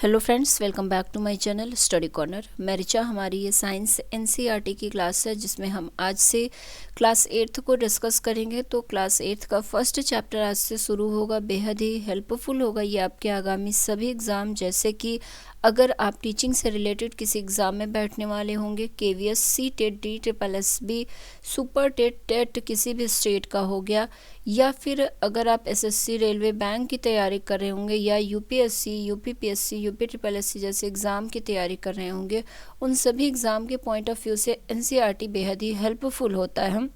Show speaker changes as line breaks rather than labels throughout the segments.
Hello friends, welcome back to my channel study corner. मैं रिचा। हमारी ये साइंस एनसीईआरटी की क्लास है जिसमें हम आज से क्लास 8th को डिस्कस करेंगे। तो क्लास 8th का फर्स्ट चैप्टर आज से शुरू होगा। बेहद ही हेल्पफुल होगा ये आपके आगामी सभी एग्ज़ाम, जैसे कि अगर आप टीचिंग से रिलेटेड किसी एग्ज़ाम में बैठने वाले होंगे, KVS, C TET, D triple S B, super TET, TET किसी भी स्टेट का हो गया, या फिर अगर आप एसएससी, रेलवे, बैंक की तैयारी कर रहे होंगे, या UPSC, UPPSC, UP triple SC जैसे एग्ज़ाम की तैयारी कर रहे होंगे, उन सभी एग्ज़ाम के पॉइंट ऑफ व्यू से एनसीईआरटी बेहद ही हेल्पफुल होता है,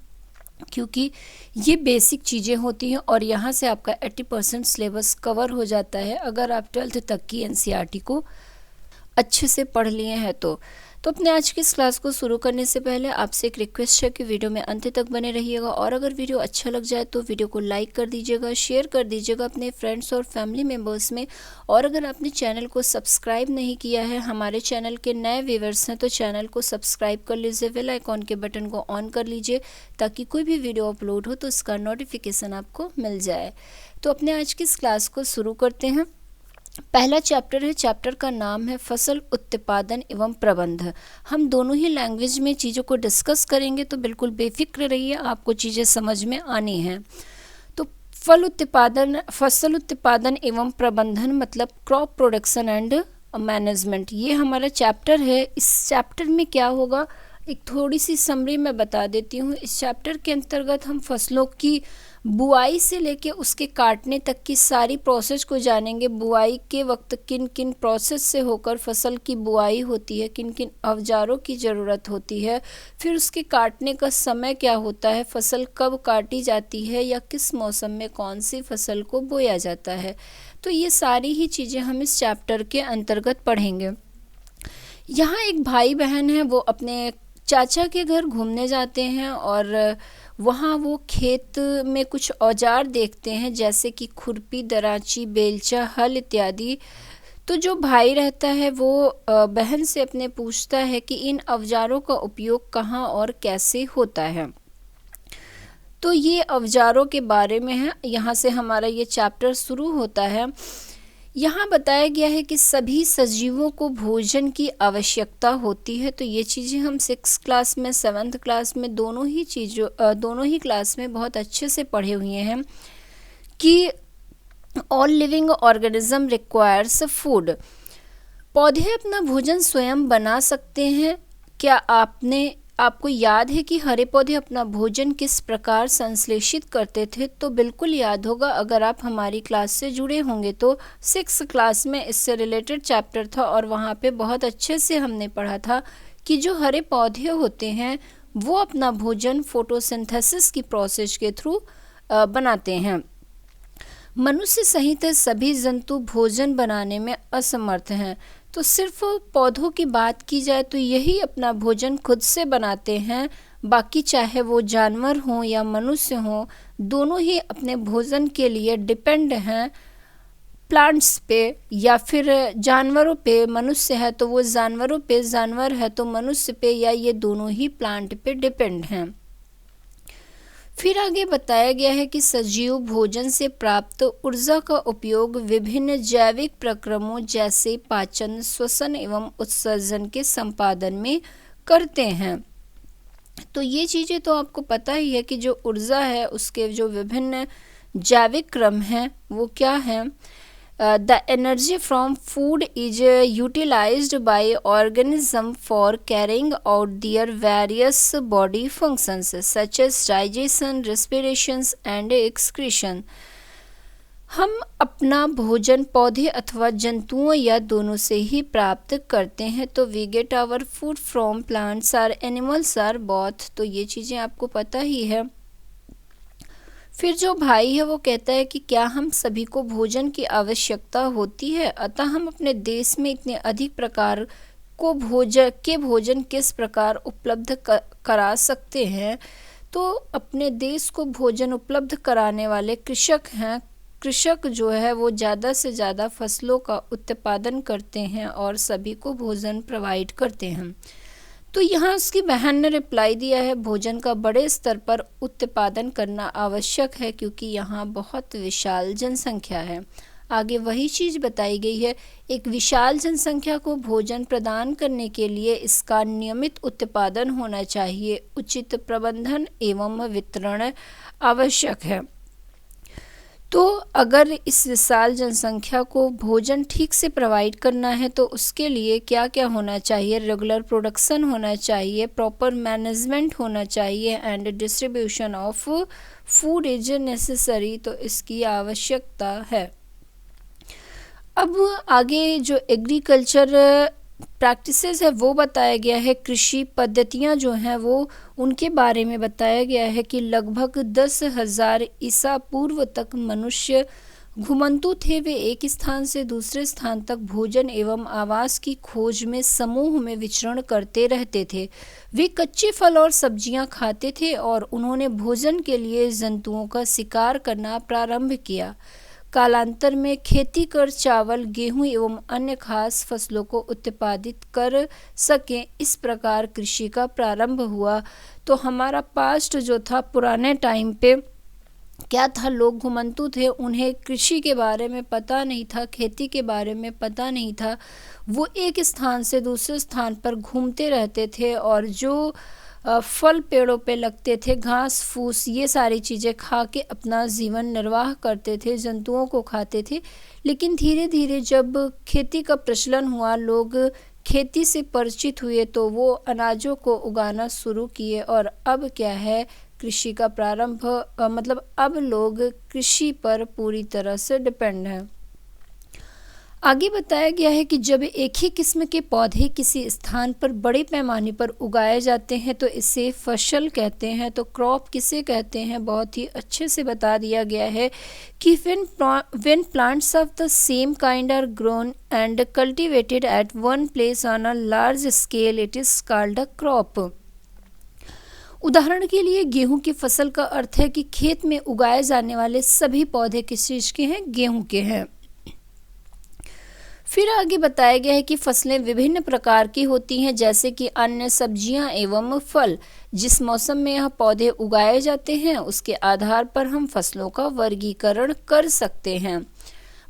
क्योंकि ये बेसिक चीज़ें होती हैं और यहाँ से आपका 80% सिलेबस कवर हो जाता है अगर आप 12th तक की एनसीईआरटी को अच्छे से पढ़ लिए हैं। तो अपने आज की इस क्लास को शुरू करने से पहले आपसे एक रिक्वेस्ट है कि वीडियो में अंत तक बने रहिएगा, और अगर वीडियो अच्छा लग जाए तो वीडियो को लाइक कर दीजिएगा, शेयर कर दीजिएगा अपने फ्रेंड्स और फैमिली मेम्बर्स में। और अगर आपने चैनल को सब्सक्राइब नहीं किया है, हमारे चैनल के नए व्यूअर्स हैं, तो चैनल को सब्सक्राइब कर लीजिए, बेल आइकॉन के बटन को ऑन कर लीजिए ताकि कोई भी वीडियो अपलोड हो तो इसका नोटिफिकेशन आपको मिल जाए। तो अपने आज की इस क्लास को शुरू करते हैं। पहला चैप्टर है, चैप्टर का नाम है फसल उत्पादन एवं प्रबंध। हम दोनों ही लैंग्वेज में चीज़ों को डिस्कस करेंगे, तो बिल्कुल बेफिक्र रहिए, आपको चीज़ें समझ में आनी हैं। तो फसल उत्पादन एवं प्रबंधन मतलब क्रॉप प्रोडक्शन एंड मैनेजमेंट, ये हमारा चैप्टर है। इस चैप्टर में क्या होगा, एक थोड़ी सी समरी मैं बता देती हूँ। इस चैप्टर के अंतर्गत हम फसलों की बुआई से लेके उसके काटने तक की सारी प्रोसेस को जानेंगे। बुआई के वक्त किन किन प्रोसेस से होकर फसल की बुआई होती है, किन किन औजारों की ज़रूरत होती है, फिर उसके काटने का समय क्या होता है, फसल कब काटी जाती है, या किस मौसम में कौन सी फसल को बोया जाता है। तो ये सारी ही चीज़ें हम इस चैप्टर के अंतर्गत पढ़ेंगे। यहाँ एक भाई बहन है, वो अपने चाचा के घर घूमने जाते हैं और वहाँ वो खेत में कुछ औजार देखते हैं, जैसे कि खुरपी, दरांची, बेलचा, हल इत्यादि। तो जो भाई रहता है वो बहन से अपने पूछता है कि इन औजारों का उपयोग कहाँ और कैसे होता है। तो ये औजारों के बारे में है, यहाँ से हमारा ये चैप्टर शुरू होता है। यहाँ बताया गया है कि सभी सजीवों को भोजन की आवश्यकता होती है। तो ये चीज़ें हम 6th क्लास में, 7th क्लास में, दोनों ही क्लास में बहुत अच्छे से पढ़े हुए हैं कि all living organism requires food. पौधे अपना भोजन स्वयं बना सकते हैं। क्या आपको याद है कि हरे पौधे अपना भोजन किस प्रकार संश्लेषित करते थे? तो बिल्कुल याद होगा, अगर आप हमारी क्लास से जुड़े होंगे तो 6th क्लास में इससे रिलेटेड चैप्टर था और वहाँ पे बहुत अच्छे से हमने पढ़ा था कि जो हरे पौधे होते हैं वो अपना भोजन फोटोसिंथेसिस की प्रोसेस के थ्रू बनाते हैं। मनुष्य सहित सभी जंतु भोजन बनाने में असमर्थ हैं। तो सिर्फ पौधों की बात की जाए तो यही अपना भोजन खुद से बनाते हैं। बाकी चाहे वो जानवर हों या मनुष्य हों, दोनों ही अपने भोजन के लिए डिपेंड हैं प्लांट्स पे, या फिर जानवरों पे। मनुष्य है तो वो जानवरों पे, जानवर है तो मनुष्य पे, या ये दोनों ही प्लांट पे डिपेंड हैं। फिर आगे बताया गया है कि सजीव भोजन से प्राप्त ऊर्जा का उपयोग विभिन्न जैविक प्रक्रमों जैसे पाचन, श्वसन एवं उत्सर्जन के संपादन में करते हैं। तो ये चीज़ें तो आपको पता ही है कि जो ऊर्जा है उसके जो विभिन्न जैविक क्रम हैं वो क्या हैं। The energy from food is utilized by organism for carrying out their various body functions such as digestion, respiration and excretion। हम अपना भोजन पौधे अथवा जंतुओं या दोनों से ही प्राप्त करते हैं। तो we get our food from plants or animals or both। तो ये चीज़ें आपको पता ही है। फिर जो भाई है वो कहता है कि क्या हम सभी को भोजन की आवश्यकता होती है, अतः हम अपने देश में इतने अधिक प्रकार को भोजन किस प्रकार उपलब्ध करा सकते हैं। तो अपने देश को भोजन उपलब्ध कराने वाले कृषक हैं। कृषक जो है वो ज़्यादा से ज़्यादा फसलों का उत्पादन करते हैं और सभी को भोजन प्रोवाइड करते हैं। तो यहाँ उसकी बहन ने रिप्लाई दिया है, भोजन का बड़े स्तर पर उत्पादन करना आवश्यक है क्योंकि यहाँ बहुत विशाल जनसंख्या है। आगे वही चीज़ बताई गई है। एक विशाल जनसंख्या को भोजन प्रदान करने के लिए इसका नियमित उत्पादन होना चाहिए, उचित प्रबंधन एवं वितरण आवश्यक है। तो अगर इस विशाल जनसंख्या को भोजन ठीक से प्रोवाइड करना है तो उसके लिए क्या क्या होना चाहिए? रेगुलर प्रोडक्शन होना चाहिए, प्रॉपर मैनेजमेंट होना चाहिए and distribution of food is necessary. तो इसकी आवश्यकता है। अब आगे जो एग्रीकल्चर प्रैक्टिसेस है वो बताया गया है। कृषि पद्धतियाँ जो हैं वो उनके बारे में बताया गया है कि लगभग 10,000 ईसा पूर्व तक मनुष्य घुमंतु थे। वे एक स्थान से दूसरे स्थान तक भोजन एवं आवास की खोज में समूह में विचरण करते रहते थे। वे कच्चे फल और सब्जियां खाते थे और उन्होंने भोजन के लिए जंतुओं का शिकार करना प्रारंभ किया। कालांतर में खेती कर चावल, गेहूं एवं अन्य खास फसलों को उत्पादित कर सकें, इस प्रकार कृषि का प्रारंभ हुआ। तो हमारा पास्ट जो था, पुराने टाइम पे क्या था, लोग घुमंतु थे, उन्हें कृषि के बारे में पता नहीं था, खेती के बारे में पता नहीं था। वो एक स्थान से दूसरे स्थान पर घूमते रहते थे और जो फल पेड़ों पे लगते थे, घास फूस, ये सारी चीज़ें खा के अपना जीवन निर्वाह करते थे, जंतुओं को खाते थे। लेकिन धीरे धीरे जब खेती का प्रचलन हुआ, लोग खेती से परिचित हुए, तो वो अनाजों को उगाना शुरू किए और अब क्या है, कृषि का प्रारंभ मतलब अब लोग कृषि पर पूरी तरह से डिपेंड हैं। आगे बताया गया है कि जब एक ही किस्म के पौधे किसी स्थान पर बड़े पैमाने पर उगाए जाते हैं तो इसे फसल कहते हैं। तो क्रॉप किसे कहते हैं, बहुत ही अच्छे से बता दिया गया है कि when plants of the same kind are grown and cultivated at one place on a large scale, it is called a crop। उदाहरण के लिए गेहूं की फसल का अर्थ है कि खेत में उगाए जाने वाले सभी पौधे किस चीज के हैं, गेहूं के हैं। फिर आगे बताया गया है कि फसलें विभिन्न प्रकार की होती हैं, जैसे कि अन्न, सब्जियां एवं फल। जिस मौसम में यह पौधे उगाए जाते हैं उसके आधार पर हम फसलों का वर्गीकरण कर सकते हैं।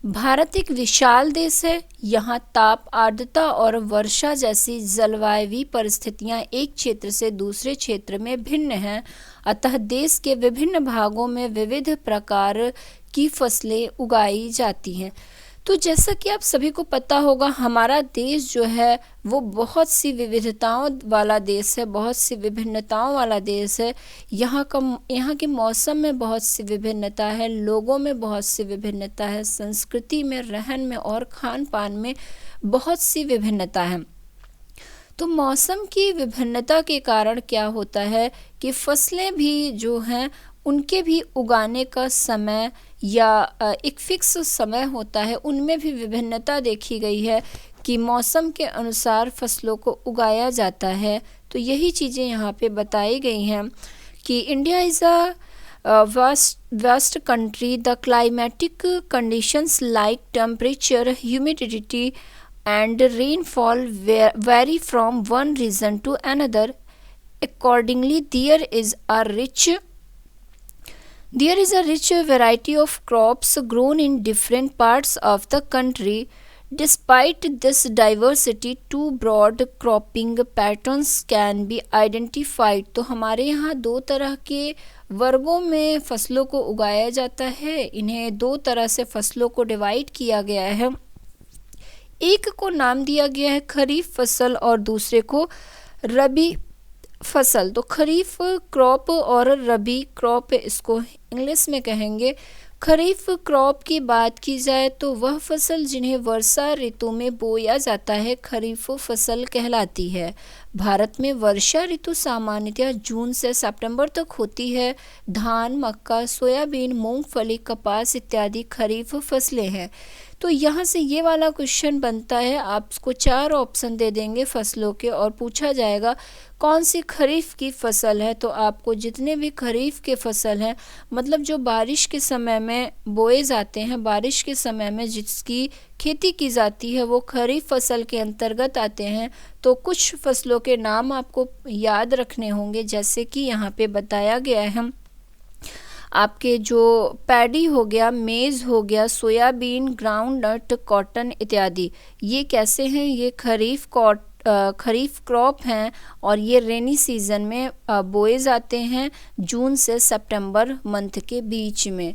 भारत एक विशाल देश है। यहाँ ताप, आर्द्रता और वर्षा जैसी जलवायु परिस्थितियाँ एक क्षेत्र से दूसरे क्षेत्र में भिन्न हैं। अतः देश के विभिन्न भागों में विविध प्रकार की फसलें उगाई जाती हैं। तो जैसा कि आप सभी को पता होगा, हमारा देश जो है वो बहुत सी विविधताओं वाला देश है, बहुत सी विभिन्नताओं वाला देश है। यहाँ के मौसम में बहुत सी विभिन्नता है, लोगों में बहुत सी विभिन्नता है, संस्कृति में, रहन में और खान पान में बहुत सी विभिन्नता है। तो मौसम की विभिन्नता के कारण क्या होता है कि फसलें भी जो हैं उनके भी उगाने का समय या एक फिक्स समय होता है, उनमें भी विभिन्नता देखी गई है कि मौसम के अनुसार फसलों को उगाया जाता है। तो यही चीज़ें यहाँ पे बताई गई हैं कि India is a vast country. The climatic conditions like temperature, humidity and rainfall vary from one region to another. Accordingly, there is a rich variety of crops grown in different parts of the country. Despite this diversity, two broad cropping patterns can be identified. तो हमारे यहाँ दो तरह के वर्गों में फसलों को उगाया जाता है। इन्हें दो तरह से फसलों को डिवाइड किया गया है। एक को नाम दिया गया है खरीफ फसल और दूसरे को रबी फसल। तो खरीफ क्रॉप और रबी क्रॉप इसको इंग्लिश में कहेंगे। खरीफ क्रॉप की बात की जाए तो वह फसल जिन्हें वर्षा ऋतु में बोया जाता है खरीफ फसल कहलाती है। भारत में वर्षा ऋतु सामान्यतः जून से सितंबर तक होती है। धान, मक्का, सोयाबीन, मूंगफली, कपास इत्यादि खरीफ फसलें हैं। तो यहाँ से ये वाला क्वेश्चन बनता है, आपको 4 ऑप्शन दे देंगे फसलों के और पूछा जाएगा कौन सी खरीफ की फसल है। तो आपको जितने भी खरीफ के फसल हैं, मतलब जो बारिश के समय में बोए जाते हैं, बारिश के समय में जिसकी खेती की जाती है, वो खरीफ फसल के अंतर्गत आते हैं। तो कुछ फसलों के नाम आपको याद रखने होंगे, जैसे कि यहाँ पे बताया गया है। आपके जो पैडी हो गया, मेज़ हो गया, सोयाबीन, ग्राउंड नट, कॉटन इत्यादि, ये कैसे हैं? ये खरीफ क्रॉप हैं और ये रेनी सीज़न में बोए जाते हैं, जून से सितंबर मंथ के बीच में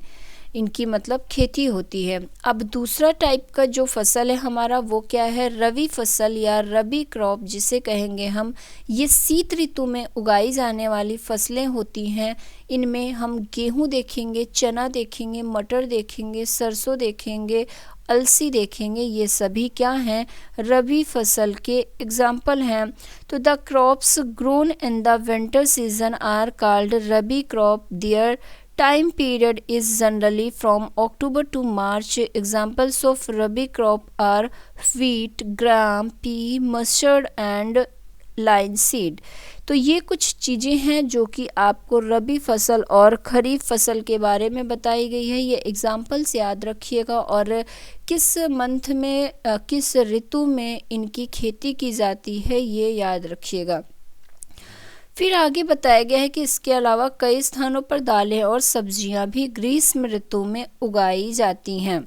इनकी मतलब खेती होती है। अब दूसरा टाइप का जो फसल है हमारा वो क्या है? रबी फसल या रबी क्रॉप जिसे कहेंगे हम। ये शीत ऋतु में उगाई जाने वाली फसलें होती हैं। इनमें हम गेहूं देखेंगे, चना देखेंगे, मटर देखेंगे, सरसों देखेंगे, अलसी देखेंगे। ये सभी क्या हैं? रबी फसल के एग्जाम्पल हैं। तो the crops grown in the winter season are called rabi crop. There time period is generally from October to March. Examples of Rabi crop are wheat, gram, pea, mustard and linseed. तो ये कुछ चीज़ें हैं जो कि आपको रबी फसल और खरीफ फसल के बारे में बताई गई है। ये एग्जाम्पल्स याद रखिएगा और किस मंथ में किस ऋतु में इनकी खेती की जाती है ये याद रखिएगा। फिर आगे बताया गया है कि इसके अलावा कई स्थानों पर दालें और सब्जियां भी ग्रीष्म ऋतु में उगाई जाती हैं।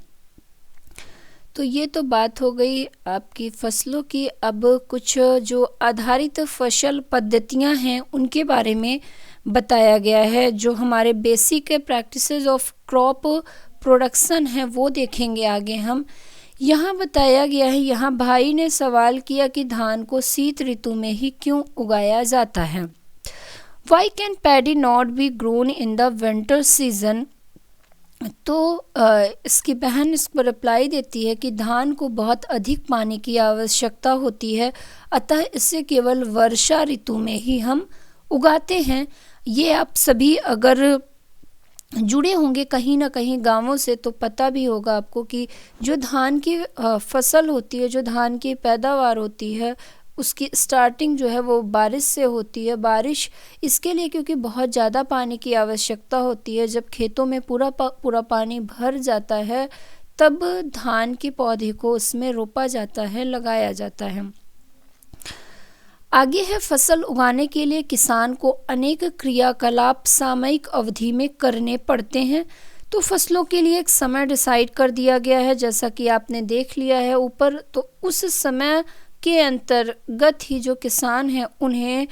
तो ये तो बात हो गई आपकी फसलों की। अब कुछ जो आधारित फसल पद्धतियां हैं उनके बारे में बताया गया है। जो हमारे basic practices of crop production है वो देखेंगे आगे हम। यहाँ बताया गया है, यहाँ भाई ने सवाल किया कि धान को शीत ऋतु में ही क्यों उगाया जाता है। Why can paddy not be grown in the winter season? तो इसकी बहन इस पर रिप्लाई देती है कि धान को बहुत अधिक पानी की आवश्यकता होती है, अतः इसे केवल वर्षा ऋतु में ही हम उगाते हैं। ये आप सभी अगर जुड़े होंगे कहीं ना कहीं गांवों से तो पता भी होगा आपको कि जो धान की फसल होती है, जो धान की पैदावार होती है, उसकी स्टार्टिंग जो है वो बारिश से होती है। बारिश इसके लिए क्योंकि बहुत ज़्यादा पानी की आवश्यकता होती है। जब खेतों में पूरा पानी भर जाता है तब धान के पौधे को उसमें रोपा जाता है, लगाया जाता है। आगे है, फसल उगाने के लिए किसान को अनेक क्रियाकलाप सामयिक अवधि में करने पड़ते हैं। तो फसलों के लिए एक समय डिसाइड कर दिया गया है, जैसा कि आपने देख लिया है ऊपर। तो उस समय के अंतर्गत ही जो किसान हैं उन्हें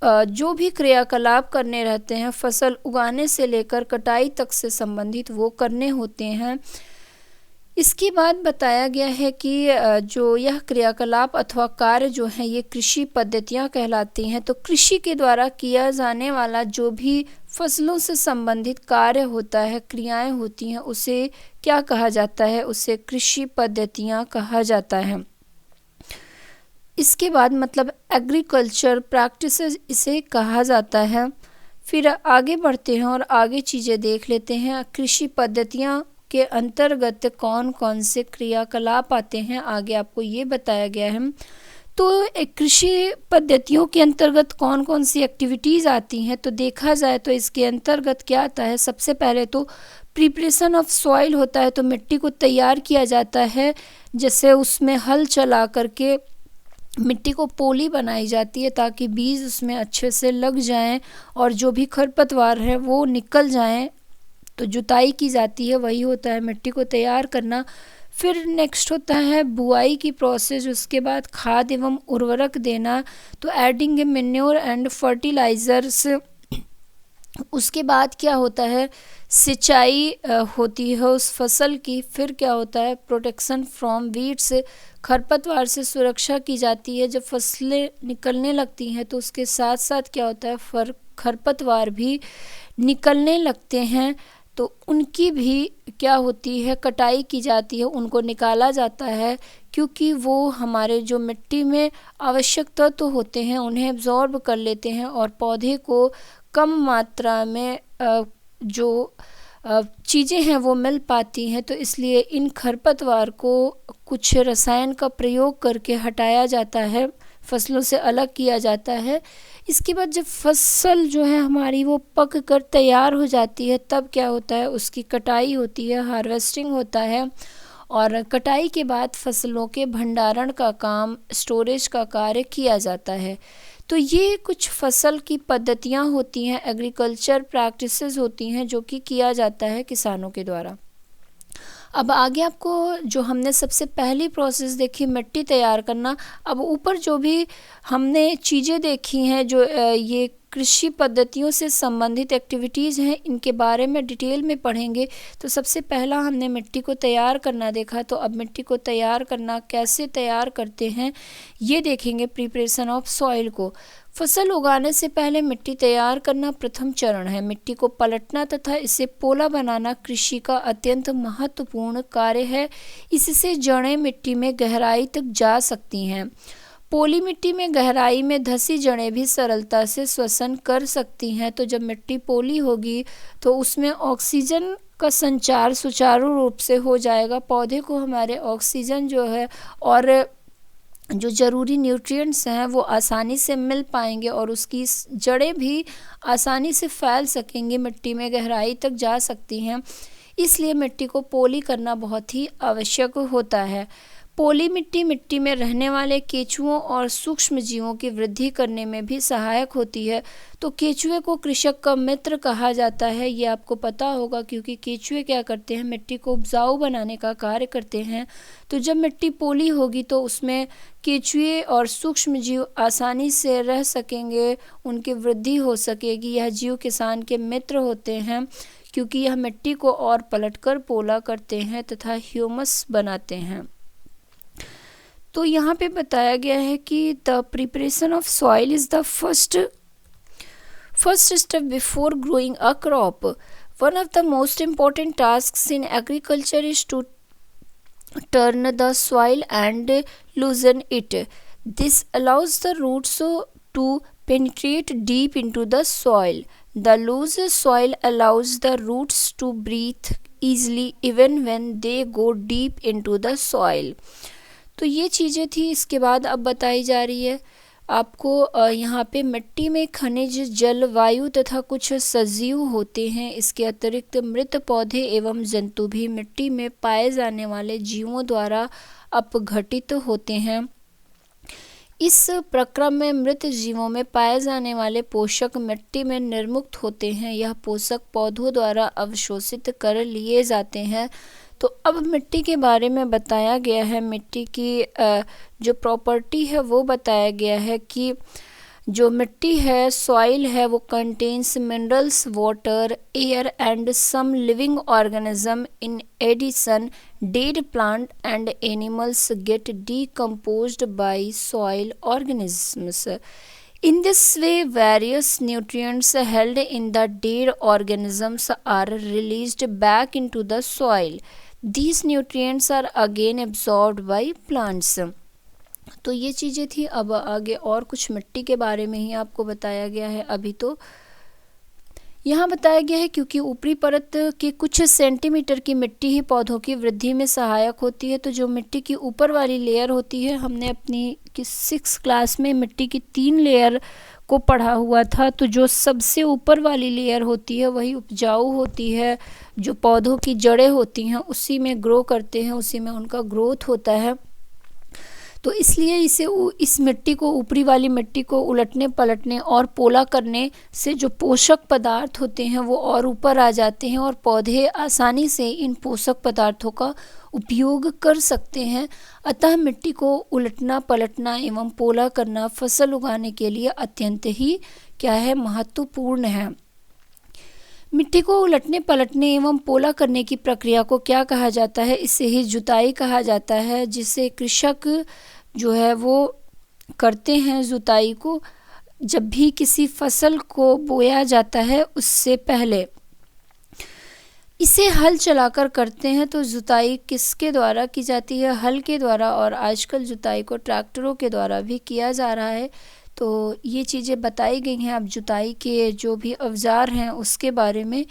जो भी क्रियाकलाप करने रहते हैं फसल उगाने से लेकर कटाई तक से संबंधित वो करने होते हैं। इसके बाद बताया गया है कि जो यह क्रियाकलाप अथवा कार्य जो हैं ये कृषि पद्धतियां कहलाती हैं। तो कृषि के द्वारा किया जाने वाला जो भी फसलों से संबंधित कार्य होता है, क्रियाएं होती हैं, उसे क्या कहा जाता है? उसे कृषि पद्धतियां कहा जाता है। इसके बाद मतलब एग्रीकल्चर प्रैक्टिसेस इसे कहा जाता है। फिर आगे बढ़ते हैं और आगे चीज़ें देख लेते हैं। कृषि पद्धतियां के अंतर्गत कौन कौन से क्रियाकलाप आते हैं आगे आपको ये बताया गया है। तो कृषि पद्धतियों के अंतर्गत कौन कौन सी एक्टिविटीज़ आती हैं तो देखा जाए तो इसके अंतर्गत क्या आता है? सबसे पहले तो प्रिपरेशन ऑफ सॉइल होता है। तो मिट्टी को तैयार किया जाता है, जैसे उसमें हल चला करके मिट्टी को पोली बनाई जाती है ताकि बीज उसमें अच्छे से लग जाएं और जो भी खरपतवार है वो निकल जाएं। तो जुताई की जाती है, वही होता है मिट्टी को तैयार करना। फिर नेक्स्ट होता है बुआई की प्रोसेस, उसके बाद खाद एवं उर्वरक देना, तो adding a manure and fertilisers. उसके बाद क्या होता है? सिंचाई होती है उस फसल की। फिर क्या होता है? प्रोटेक्शन फ्रॉम वीड्स, खरपतवार से सुरक्षा की जाती है। जब फसलें निकलने लगती हैं तो उसके साथ साथ क्या होता है? खरपतवार भी निकलने लगते हैं तो उनकी भी क्या होती है? कटाई की जाती है, उनको निकाला जाता है, क्योंकि वो हमारे जो मिट्टी में आवश्यक तत्व होते हैं उन्हें एब्जॉर्ब कर लेते हैं और पौधे को कम मात्रा में जो चीज़ें हैं वो मिल पाती हैं। तो इसलिए इन खरपतवार को कुछ रसायन का प्रयोग करके हटाया जाता है, फसलों से अलग किया जाता है। इसके बाद जब फसल जो है हमारी वो पक कर तैयार हो जाती है तब क्या होता है? उसकी कटाई होती है, हार्वेस्टिंग होता है। और कटाई के बाद फसलों के भंडारण का काम, स्टोरेज का कार्य किया जाता है। तो ये कुछ फसल की पद्धतियाँ होती हैं, एग्रीकल्चर प्रैक्टिसेस होती हैं जो कि किया जाता है किसानों के द्वारा। अब आगे आपको जो हमने सबसे पहली प्रोसेस देखी मिट्टी तैयार करना, अब ऊपर जो भी हमने चीज़ें देखी हैं जो ये कृषि पद्धतियों से संबंधित एक्टिविटीज़ हैं, इनके बारे में डिटेल में पढ़ेंगे। तो सबसे पहला हमने मिट्टी को तैयार करना देखा, तो अब मिट्टी को तैयार करना कैसे तैयार करते हैं ये देखेंगे। प्रिपरेशन ऑफ सॉइल को, फसल उगाने से पहले मिट्टी तैयार करना प्रथम चरण है। मिट्टी को पलटना तथा इसे पोला बनाना कृषि का अत्यंत महत्वपूर्ण कार्य है। इससे जड़ें मिट्टी में गहराई तक जा सकती हैं। पोली मिट्टी में गहराई में धसी जड़ें भी सरलता से श्वसन कर सकती हैं। तो जब मिट्टी पोली होगी तो उसमें ऑक्सीजन का संचार सुचारू रूप से हो जाएगा। पौधे को हमारे ऑक्सीजन जो है और जो ज़रूरी न्यूट्रिएंट्स हैं वो आसानी से मिल पाएंगे और उसकी जड़ें भी आसानी से फैल सकेंगी, मिट्टी में गहराई तक जा सकती हैं। इसलिए मिट्टी को पोली करना बहुत ही आवश्यक होता है। पोली मिट्टी मिट्टी में रहने वाले केंचुओं और सूक्ष्म जीवों की वृद्धि करने में भी सहायक होती है। तो केंचुए को कृषक का मित्र कहा जाता है, ये आपको पता होगा, क्योंकि केंचुए क्या करते हैं, मिट्टी को उपजाऊ बनाने का कार्य करते हैं। तो जब मिट्टी पोली होगी तो उसमें केंचुए और सूक्ष्म जीव आसानी से रह सकेंगे, उनकी वृद्धि हो सकेगी। यह जीव किसान के मित्र होते हैं क्योंकि यह मिट्टी को और पलटकर पोला करते हैं तथा ह्यूमस बनाते हैं। तो यहाँ पे बताया गया है कि the preparation of soil is the first step before growing a crop. One of the most important tasks in agriculture is to turn the soil and loosen it. This allows the roots to penetrate deep into the soil. The loose soil allows the roots to breathe easily even when they go deep into the soil. तो ये चीज़ें थी। इसके बाद अब बताई जा रही है आपको यहाँ पे मिट्टी में खनिज, जल, वायु तथा कुछ सजीव होते हैं। इसके अतिरिक्त मृत पौधे एवं जंतु भी मिट्टी में पाए जाने वाले जीवों द्वारा अपघटित होते हैं। इस प्रक्रम में मृत जीवों में पाए जाने वाले पोषक मिट्टी में निर्मुक्त होते हैं। यह पोषक पौधों द्वारा अवशोषित कर लिए जाते हैं। तो अब मिट्टी के बारे में बताया गया है। मिट्टी की जो प्रॉपर्टी है वो बताया गया है कि जो मिट्टी है, सॉइल है, वो contains minerals, water, air and some living organism. In addition dead plant and animals get decomposed by soil organisms. In this way, various nutrients held in the dead organisms are released back into the soil. These nutrients are again absorbed by plants. तो ये चीज़ें थी। अब आगे और कुछ मिट्टी के बारे में ही आपको बताया गया है। अभी तो यहाँ बताया गया है क्योंकि ऊपरी परत के कुछ सेंटीमीटर की मिट्टी ही पौधों की वृद्धि में सहायक होती है। तो जो मिट्टी की ऊपर वाली लेयर होती है, हमने अपनी 6th क्लास में मिट्टी की 3 लेयर को पढ़ा हुआ था। तो जो सबसे ऊपर वाली लेयर होती है वही उपजाऊ होती है। जो पौधों की जड़ें होती हैं उसी में ग्रो करते हैं, उसी में उनका ग्रोथ होता है। तो इसलिए इस मिट्टी को, ऊपरी वाली मिट्टी को उलटने पलटने और पोला करने से जो पोषक पदार्थ होते हैं वो और ऊपर आ जाते हैं और पौधे आसानी से इन पोषक पदार्थों का उपयोग कर सकते हैं। अतः मिट्टी को उलटना पलटना एवं पोला करना फसल उगाने के लिए अत्यंत ही क्या है, महत्वपूर्ण है। मिट्टी को उलटने पलटने एवं पोला करने की प्रक्रिया को क्या कहा जाता है? इसे ही जुताई कहा जाता है, जिसे कृषक जो है वो करते हैं। जुताई को जब भी किसी फसल को बोया जाता है उससे पहले इसे हल चलाकर करते हैं। तो जुताई किसके द्वारा की जाती है? हल के द्वारा। और आजकल जुताई को ट्रैक्टरों के द्वारा भी किया जा रहा है। तो ये चीज़ें बताई गई हैं। अब जुताई के जो भी औजार हैं उसके बारे में,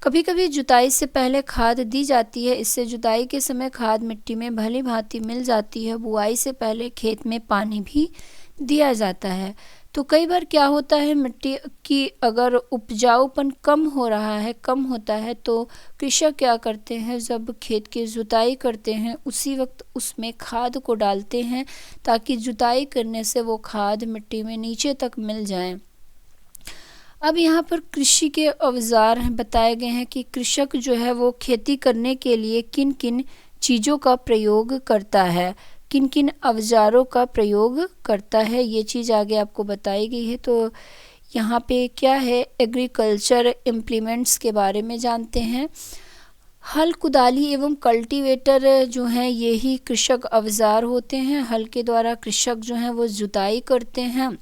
कभी कभी जुताई से पहले खाद दी जाती है। इससे जुताई के समय खाद मिट्टी में भली भांति मिल जाती है। बुआई से पहले खेत में पानी भी दिया जाता है। तो कई बार क्या होता है, मिट्टी की अगर उपजाऊपन कम हो रहा है, कम होता है, तो कृषक क्या करते हैं, जब खेत की जुताई करते हैं उसी वक्त उसमें खाद को डालते हैं ताकि जुताई करने से वो खाद मिट्टी में नीचे तक मिल जाए। अब यहाँ पर कृषि के औजार हैं बताए गए हैं कि कृषक जो है वो खेती करने के लिए किन किन चीज़ों का प्रयोग करता है, किन किन औजारों का प्रयोग करता है, ये चीज़ आगे आपको बताई गई है। तो यहाँ पे क्या है, एग्रीकल्चर इम्प्लीमेंट्स के बारे में जानते हैं। हल, कुदाली एवं कल्टीवेटर जो हैं ये ही कृषक औजार होते हैं। हल के द्वारा कृषक जो हैं वो जुताई करते हैं।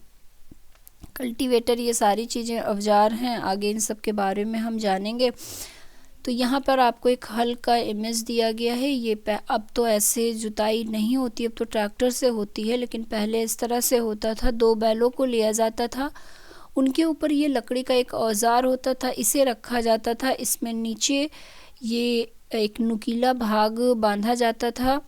कल्टीवेटर, ये सारी चीज़ें औजार हैं, आगे इन सब के बारे में हम जानेंगे। तो यहाँ पर आपको एक हल का इमेज दिया गया है। ये अब तो ऐसे जुताई नहीं होती, अब तो ट्रैक्टर से होती है, लेकिन पहले इस तरह से होता था। 2 बैलों को लिया जाता था, उनके ऊपर ये लकड़ी का एक औजार होता था, इसे रखा जाता था। इसमें नीचे ये एक नुकीला भाग बांधा जाता था।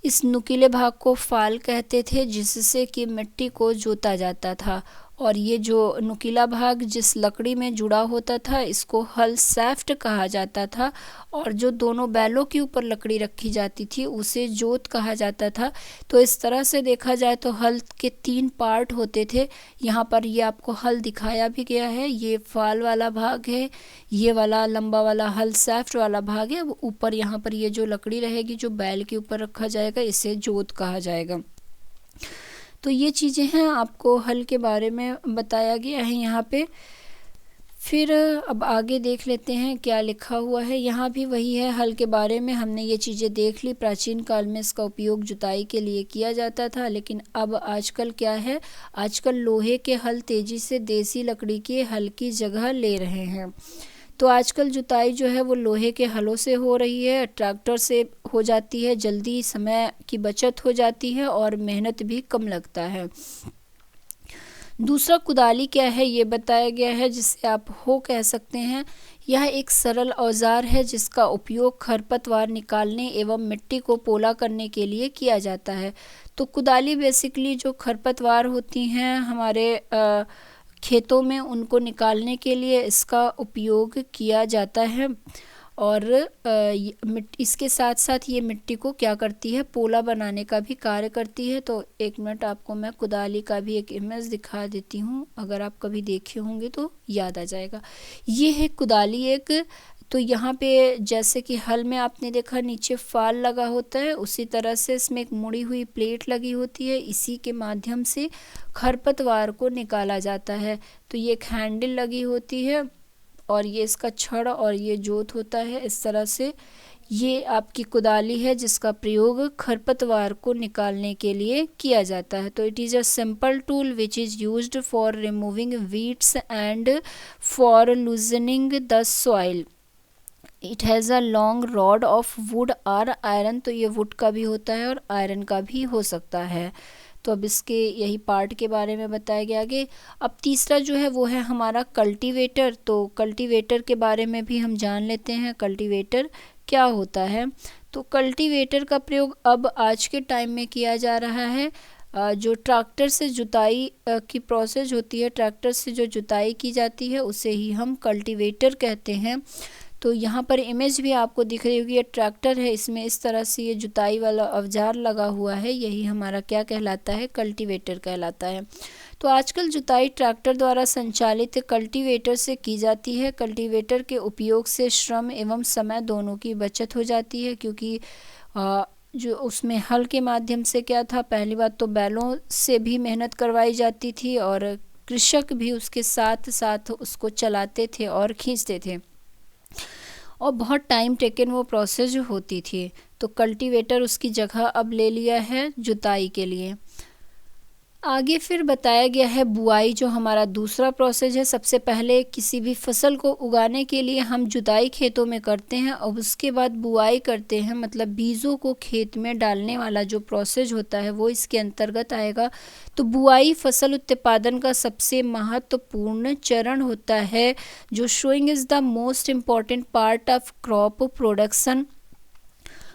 इस नुकीले भाग को फाल कहते थे, जिससे कि मिट्टी को जोता जाता था। और ये जो नुकीला भाग जिस लकड़ी में जुड़ा होता था इसको हल सैफ्ट कहा जाता था। और जो दोनों बैलों के ऊपर लकड़ी रखी जाती थी उसे जोत कहा जाता था। तो इस तरह से देखा जाए तो हल के 3 पार्ट होते थे। यहाँ पर ये आपको हल दिखाया भी गया है। ये फाल वाला भाग है, ये वाला लंबा वाला हल सैफ्ट वाला भाग है। ऊपर यहाँ पर ये जो लकड़ी रहेगी जो बैल के ऊपर रखा जाएगा इसे जोत कहा जाएगा। तो ये चीज़ें हैं, आपको हल के बारे में बताया गया है यहाँ पे। फिर अब आगे देख लेते हैं क्या लिखा हुआ है। यहाँ भी वही है, हल के बारे में हमने ये चीज़ें देख ली। प्राचीन काल में इसका उपयोग जुताई के लिए किया जाता था, लेकिन अब आजकल क्या है, आजकल लोहे के हल तेज़ी से देसी लकड़ी के हल की जगह ले रहे हैं। तो आजकल जुताई जो है वो लोहे के हलों से हो रही है, ट्रैक्टर से हो जाती है। जल्दी समय की बचत हो जाती है और मेहनत भी कम लगता है। दूसरा कुदाली क्या है ये बताया गया है, जिसे आप हो कह सकते हैं। यह एक सरल औजार है जिसका उपयोग खरपतवार निकालने एवं मिट्टी को पोला करने के लिए किया जाता है। तो कुदाली बेसिकली जो खरपतवार होती हैं हमारे खेतों में, उनको निकालने के लिए इसका उपयोग किया जाता है। और इसके साथ साथ ये मिट्टी को क्या करती है, पोला बनाने का भी कार्य करती है। तो 1 मिनट आपको मैं कुदाली का भी एक इमेज दिखा देती हूँ, अगर आप कभी देखे होंगे तो याद आ जाएगा। ये है कुदाली एक। तो यहाँ पे जैसे कि हल में आपने देखा नीचे फाल लगा होता है, उसी तरह से इसमें एक मुड़ी हुई प्लेट लगी होती है, इसी के माध्यम से खरपतवार को निकाला जाता है। तो ये एक हैंडल लगी होती है और ये इसका छड़ और ये जोत होता है। इस तरह से ये आपकी कुदाली है जिसका प्रयोग खरपतवार को निकालने के लिए किया जाता है। तो it is a simple tool which is used for removing weeds and for loosening the soil. It has a long rod of would और आयरन। तो ये वुड का भी होता है और आयरन का भी हो सकता है। तो अब इसके यही पार्ट के बारे में बताया गया आगे। अब तीसरा जो है वो है हमारा कल्टीवेटर। तो कल्टीवेटर के बारे में भी हम जान लेते हैं, कल्टीवेटर क्या होता है। तो कल्टीवेटर का प्रयोग अब आज के टाइम में किया जा रहा है। जो ट्रैक्टर से जुताई की प्रोसेस होती है, ट्रैक्टर से जो जुताई की जाती है उसे ही हम कल्टीवेटर कहते हैं। तो यहाँ पर इमेज भी आपको दिख रही होगी, ये ट्रैक्टर है, इसमें इस तरह से ये जुताई वाला औजार लगा हुआ है, यही हमारा क्या कहलाता है, कल्टीवेटर कहलाता है। तो आजकल जुताई ट्रैक्टर द्वारा संचालित कल्टीवेटर से की जाती है। कल्टीवेटर के उपयोग से श्रम एवं समय दोनों की बचत हो जाती है, क्योंकि जो उसमें हल के माध्यम से क्या था, पहली बात तो बैलों से भी मेहनत करवाई जाती थी और कृषक भी उसके साथ साथ उसको चलाते थे और खींचते थे और बहुत टाइम टेकन वो प्रोसेस जो होती थी। तो कल्टीवेटर उसकी जगह अब ले लिया है जुताई के लिए। आगे फिर बताया गया है बुआई, जो हमारा दूसरा प्रोसेस है। सबसे पहले किसी भी फसल को उगाने के लिए हम जुताई खेतों में करते हैं और उसके बाद बुआई करते हैं, मतलब बीजों को खेत में डालने वाला जो प्रोसेस होता है वो इसके अंतर्गत आएगा। तो बुआई फसल उत्पादन का सबसे महत्वपूर्ण चरण होता है, जो showing is the most important part of crop production.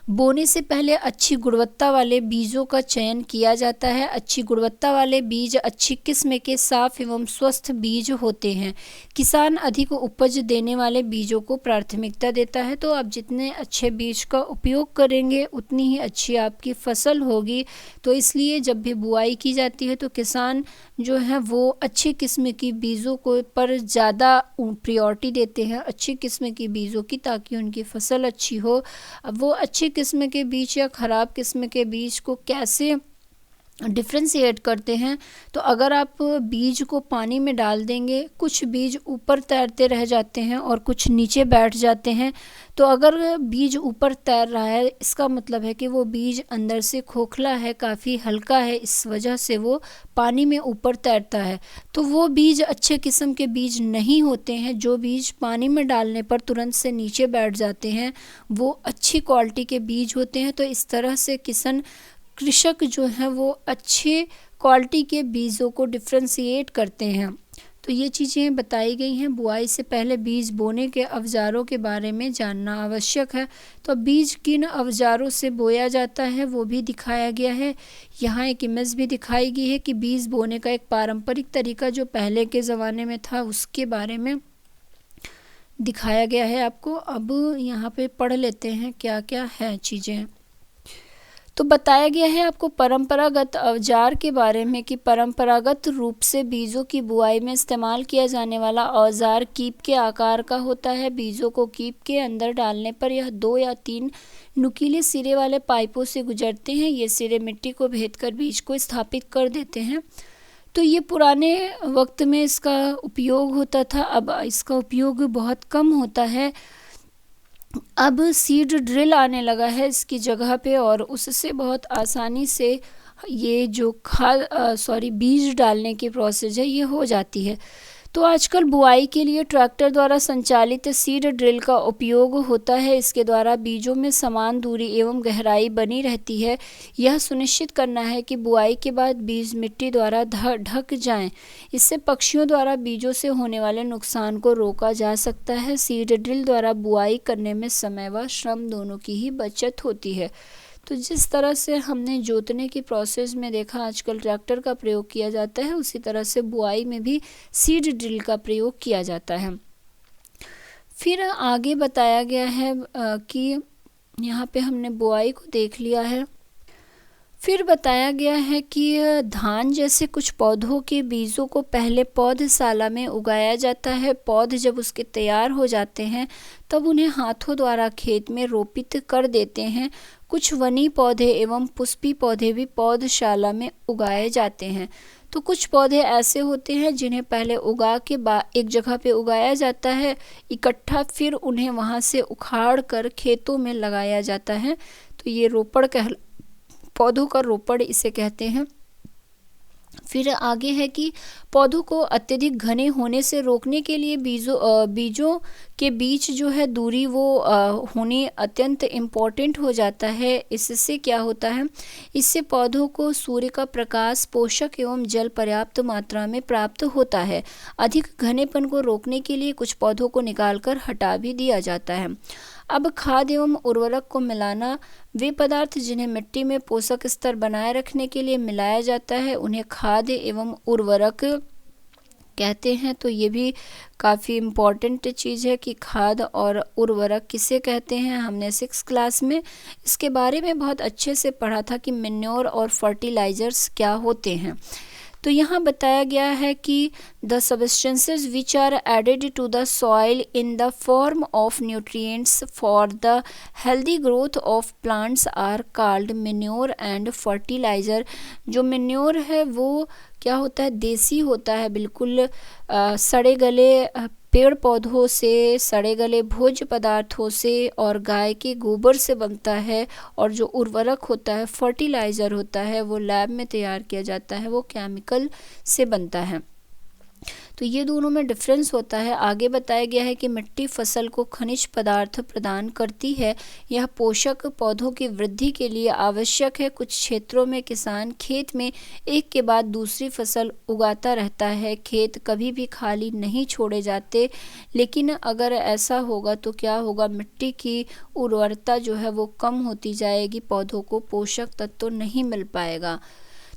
बोने से पहले अच्छी गुणवत्ता वाले बीजों का चयन किया जाता है। अच्छी गुणवत्ता वाले बीज अच्छी किस्म के साफ एवं स्वस्थ बीज होते हैं। किसान अधिक उपज देने वाले बीजों को प्राथमिकता देता है। तो आप जितने अच्छे बीज का उपयोग करेंगे उतनी ही अच्छी आपकी फसल होगी। तो इसलिए जब भी बुआई की जाती है तो किसान जो है वो अच्छी किस्म की बीजों को पर ज़्यादा प्रायोरिटी देते हैं, अच्छी किस्म की बीजों की, ताकि उनकी फसल अच्छी हो। अब वो अच्छी किस्म के बीज या ख़राब किस्म के बीज को कैसे डिफ्रेंशिएट करते हैं, तो अगर आप बीज को पानी में डाल देंगे, कुछ बीज ऊपर तैरते रह जाते हैं और कुछ नीचे बैठ जाते हैं। तो अगर बीज ऊपर तैर रहा है, इसका मतलब है कि वो बीज अंदर से खोखला है, काफ़ी हल्का है, इस वजह से वो पानी में ऊपर तैरता है। तो वो बीज अच्छे किस्म के बीज नहीं होते हैं। जो बीज पानी में डालने पर तुरंत से नीचे बैठ जाते हैं वो अच्छी क्वालिटी के बीज होते हैं। तो इस तरह से कृषक जो है वो अच्छे क्वालिटी के बीजों को डिफ्रेंशिएट करते हैं। तो ये चीज़ें बताई गई हैं। बुआई से पहले बीज बोने के औजारों के बारे में जानना आवश्यक है। तो बीज किन औजारों से बोया जाता है वो भी दिखाया गया है। यहाँ एक इमेज भी दिखाई गई है कि बीज बोने का एक पारंपरिक तरीका जो पहले के ज़माने में था उसके बारे में दिखाया गया है आपको। अब यहाँ पे पढ़ लेते हैं क्या क्या है चीज़ें। तो बताया गया है आपको परंपरागत औजार के बारे में कि परंपरागत रूप से बीजों की बुआई में इस्तेमाल किया जाने वाला औजार कीप के आकार का होता है। बीजों को कीप के अंदर डालने पर यह 2 या 3 नुकीले सिरे वाले पाइपों से गुजरते हैं। ये सिरे मिट्टी को भेदकर बीज को स्थापित कर देते हैं। तो ये पुराने वक्त में इसका उपयोग होता था, अब इसका उपयोग बहुत कम होता है। अब सीड ड्रिल आने लगा है इसकी जगह पे और उससे बहुत आसानी से ये जो बीज डालने की प्रोसेस है ये हो जाती है। तो आजकल बुआई के लिए ट्रैक्टर द्वारा संचालित सीड ड्रिल का उपयोग होता है। इसके द्वारा बीजों में समान दूरी एवं गहराई बनी रहती है। यह सुनिश्चित करना है कि बुआई के बाद बीज मिट्टी द्वारा ढक जाएं। इससे पक्षियों द्वारा बीजों से होने वाले नुकसान को रोका जा सकता है। सीड ड्रिल द्वारा बुआई करने में समय व श्रम दोनों की ही बचत होती है। तो जिस तरह से हमने जोतने की प्रोसेस में देखा आजकल ट्रैक्टर का प्रयोग किया जाता है, उसी तरह से बुआई में भी सीड ड्रिल का प्रयोग किया जाता है। फिर आगे बताया गया है कि यहाँ पे हमने बुआई को देख लिया है। फिर बताया गया है कि धान जैसे कुछ पौधों के बीजों को पहले पौधशाला में उगाया जाता है। पौध जब उसके तैयार हो जाते हैं तब उन्हें हाथों द्वारा खेत में रोपित कर देते हैं। कुछ वनी पौधे एवं पुष्पी पौधे भी पौधशाला में उगाए जाते हैं। तो कुछ पौधे ऐसे होते हैं जिन्हें पहले उगा के बाद एक जगह पे उगाया जाता है इकट्ठा, फिर उन्हें वहाँ से उखाड़ कर खेतों में लगाया जाता है। तो ये पौधों का रोपड़ इसे कहते हैं। फिर आगे है कि पौधों को अत्यधिक घने होने से रोकने के लिए बीजों के बीच जो है दूरी वो होनी अत्यंत इम्पॉर्टेंट हो जाता है। इससे क्या होता है, इससे पौधों को सूर्य का प्रकाश, पोषक एवं जल पर्याप्त मात्रा में प्राप्त होता है। अधिक घनेपन को रोकने के लिए कुछ पौधों को निकालकर हटा भी दिया जाता है। अब खाद एवं उर्वरक को मिलाना, वे पदार्थ जिन्हें मिट्टी में पोषक स्तर बनाए रखने के लिए मिलाया जाता है उन्हें खाद एवं उर्वरक कहते हैं। तो ये भी काफ़ी इम्पॉर्टेंट चीज़ है कि खाद और उर्वरक किसे कहते हैं। हमने 6th क्लास में इसके बारे में बहुत अच्छे से पढ़ा था कि मैन्योर और फर्टिलाइजर्स क्या होते हैं। तो यहाँ बताया गया है कि the substances which are added to the soil in the form of nutrients for the healthy growth of plants are called manure and fertiliser. जो मैन्योर है वो क्या होता है, देसी होता है, बिल्कुल सड़े गले पेड़ पौधों से, सड़े गले भोज्य पदार्थों से और गाय के गोबर से बनता है। और जो उर्वरक होता है, फर्टिलाइज़र होता है, वो लैब में तैयार किया जाता है, वो केमिकल से बनता है। तो ये दोनों में डिफरेंस होता है। आगे बताया गया है कि मिट्टी फसल को खनिज पदार्थ प्रदान करती है। यह पोषक पौधों की वृद्धि के लिए आवश्यक है। कुछ क्षेत्रों में किसान खेत में एक के बाद दूसरी फसल उगाता रहता है। खेत कभी भी खाली नहीं छोड़े जाते, लेकिन अगर ऐसा होगा तो क्या होगा, मिट्टी की उर्वरता जो है वो कम होती जाएगी, पौधों को पोषक तत्व नहीं मिल पाएगा।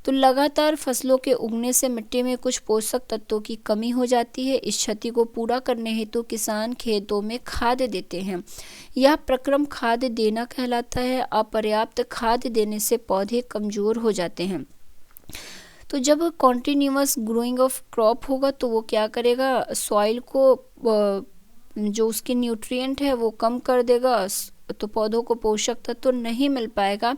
तो लगातार फसलों के उगने से मिट्टी में कुछ पोषक तत्वों की कमी हो जाती है। इस क्षति को पूरा करने हेतु किसान खेतों में खाद देते हैं। यह प्रक्रम खाद देना कहलाता है। अपर्याप्त खाद देने से पौधे कमजोर हो जाते हैं। तो जब कॉन्टिन्यूअस ग्रोइंग ऑफ क्रॉप होगा तो वो क्या करेगा, सॉइल को जो उसके न्यूट्रिएंट है वो कम कर देगा, तो पौधों को पोषक तत्व नहीं मिल पाएगा।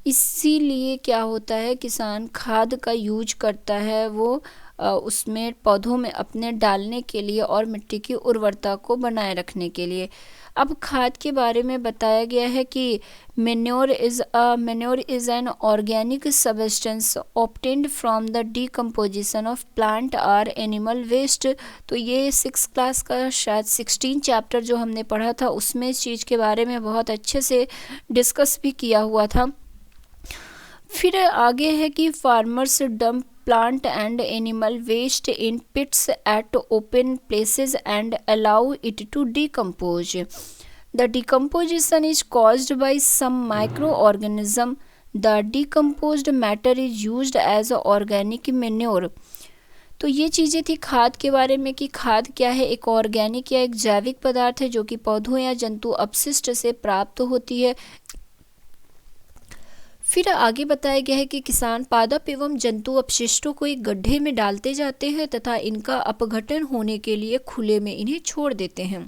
इसीलिए क्या होता है, किसान खाद का यूज करता है वो उसमें पौधों में अपने डालने के लिए और मिट्टी की उर्वरता को बनाए रखने के लिए। अब खाद के बारे में बताया गया है कि manure is an organic substance obtained from the decomposition of plant और एनिमल वेस्ट। तो ये 6th क्लास का शायद 16 चैप्टर जो हमने पढ़ा था उसमें इस चीज़ के बारे में बहुत अच्छे से डिस्कस भी किया हुआ था। फिर आगे है कि farmers dump plant and animal waste in pits at open places and allow it to decompose. The decomposition is caused by some microorganism. The decomposed matter is used as organic manure. तो ये चीज़ें थी खाद के बारे में कि खाद क्या है, एक ऑर्गेनिक या एक जैविक पदार्थ है जो कि पौधों या जंतु अपशिष्ट से प्राप्त होती है। फिर आगे बताया गया है कि किसान पादप एवं जंतु अपशिष्टों को एक गड्ढे में डालते जाते हैं तथा इनका अपघटन होने के लिए खुले में इन्हें छोड़ देते हैं।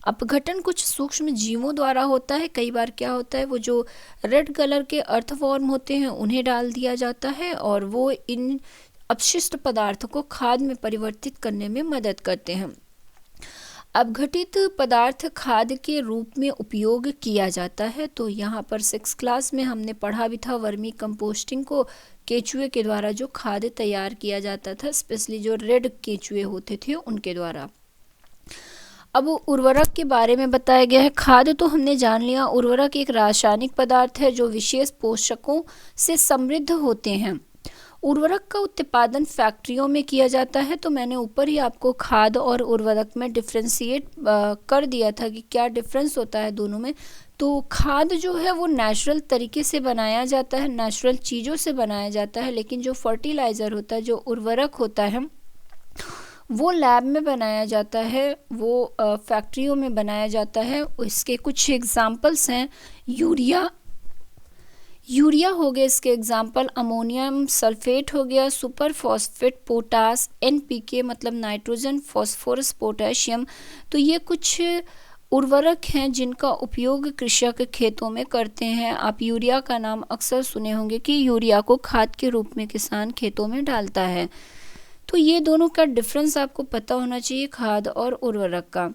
अपघटन कुछ सूक्ष्म जीवों द्वारा होता है। कई बार क्या होता है, वो जो रेड कलर के अर्थवॉर्म होते हैं उन्हें डाल दिया जाता है और वो इन अपशिष्ट पदार्थों को खाद में परिवर्तित करने में मदद करते हैं। अपघटित पदार्थ खाद के रूप में उपयोग किया जाता है। तो यहाँ पर 6th क्लास में हमने पढ़ा भी था वर्मी कंपोस्टिंग को केचुए के द्वारा जो खाद तैयार किया जाता था, स्पेशली जो रेड केचुए होते थे उनके द्वारा। अब उर्वरक के बारे में बताया गया है। खाद तो हमने जान लिया, उर्वरक एक रासायनिक पदार्थ है जो विशेष पोषकों से समृद्ध होते हैं। उर्वरक का उत्पादन फैक्ट्रियों में किया जाता है। तो मैंने ऊपर ही आपको खाद और उर्वरक में डिफ्रेंशिएट कर दिया था कि क्या डिफरेंस होता है दोनों में। तो खाद जो है वो नेचुरल तरीके से बनाया जाता है, नेचुरल चीज़ों से बनाया जाता है, लेकिन जो फर्टिलाइज़र होता है, जो उर्वरक होता है, वो लैब में बनाया जाता है, वो फैक्ट्रियों में बनाया जाता है। इसके कुछ एग्जाम्पल्स हैं, यूरिया हो गया इसके एग्जाम्पल, अमोनियम सल्फेट हो गया, सुपर फॉस्फेट, पोटास, NPK मतलब नाइट्रोजन, फॉस्फोरस, पोटेशियम। तो ये कुछ उर्वरक हैं जिनका उपयोग कृषक खेतों में करते हैं। आप यूरिया का नाम अक्सर सुने होंगे कि यूरिया को खाद के रूप में किसान खेतों में डालता है। तो ये दोनों का डिफरेंस आपको पता होना चाहिए, खाद और उर्वरक का,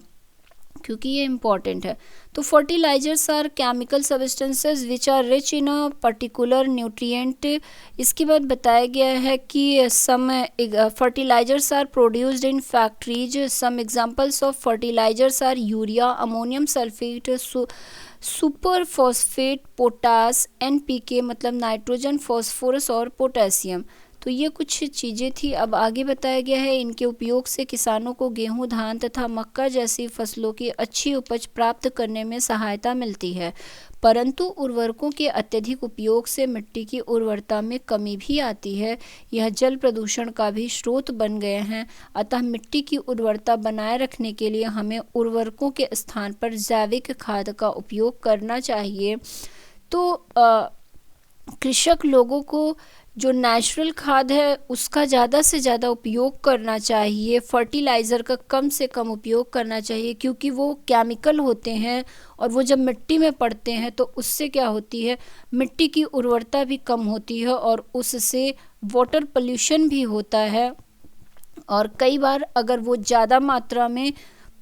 क्योंकि ये इम्पॉर्टेंट है। तो fertilisers are chemical substances which are rich in a particular nutrient. इसके बाद बताया गया है कि some fertilisers are produced in factories. Some examples of fertilisers are urea, ammonium sulphate, super phosphate, potash, NPK मतलब नाइट्रोजन, फॉस्फोरस और potassium. तो ये कुछ चीज़ें थी। अब आगे बताया गया है इनके उपयोग से किसानों को गेहूं, धान तथा मक्का जैसी फसलों की अच्छी उपज प्राप्त करने में सहायता मिलती है, परंतु उर्वरकों के अत्यधिक उपयोग से मिट्टी की उर्वरता में कमी भी आती है। यह जल प्रदूषण का भी स्रोत बन गए हैं। अतः मिट्टी की उर्वरता बनाए रखने के लिए हमें उर्वरकों के स्थान पर जैविक खाद का उपयोग करना चाहिए। तो कृषक लोगों को जो नेचुरल खाद है उसका ज़्यादा से ज़्यादा उपयोग करना चाहिए, फर्टिलाइज़र का कम से कम उपयोग करना चाहिए, क्योंकि वो केमिकल होते हैं और वो जब मिट्टी में पड़ते हैं तो उससे क्या होती है, मिट्टी की उर्वरता भी कम होती है और उससे वाटर पोल्यूशन भी होता है। और कई बार अगर वो ज़्यादा मात्रा में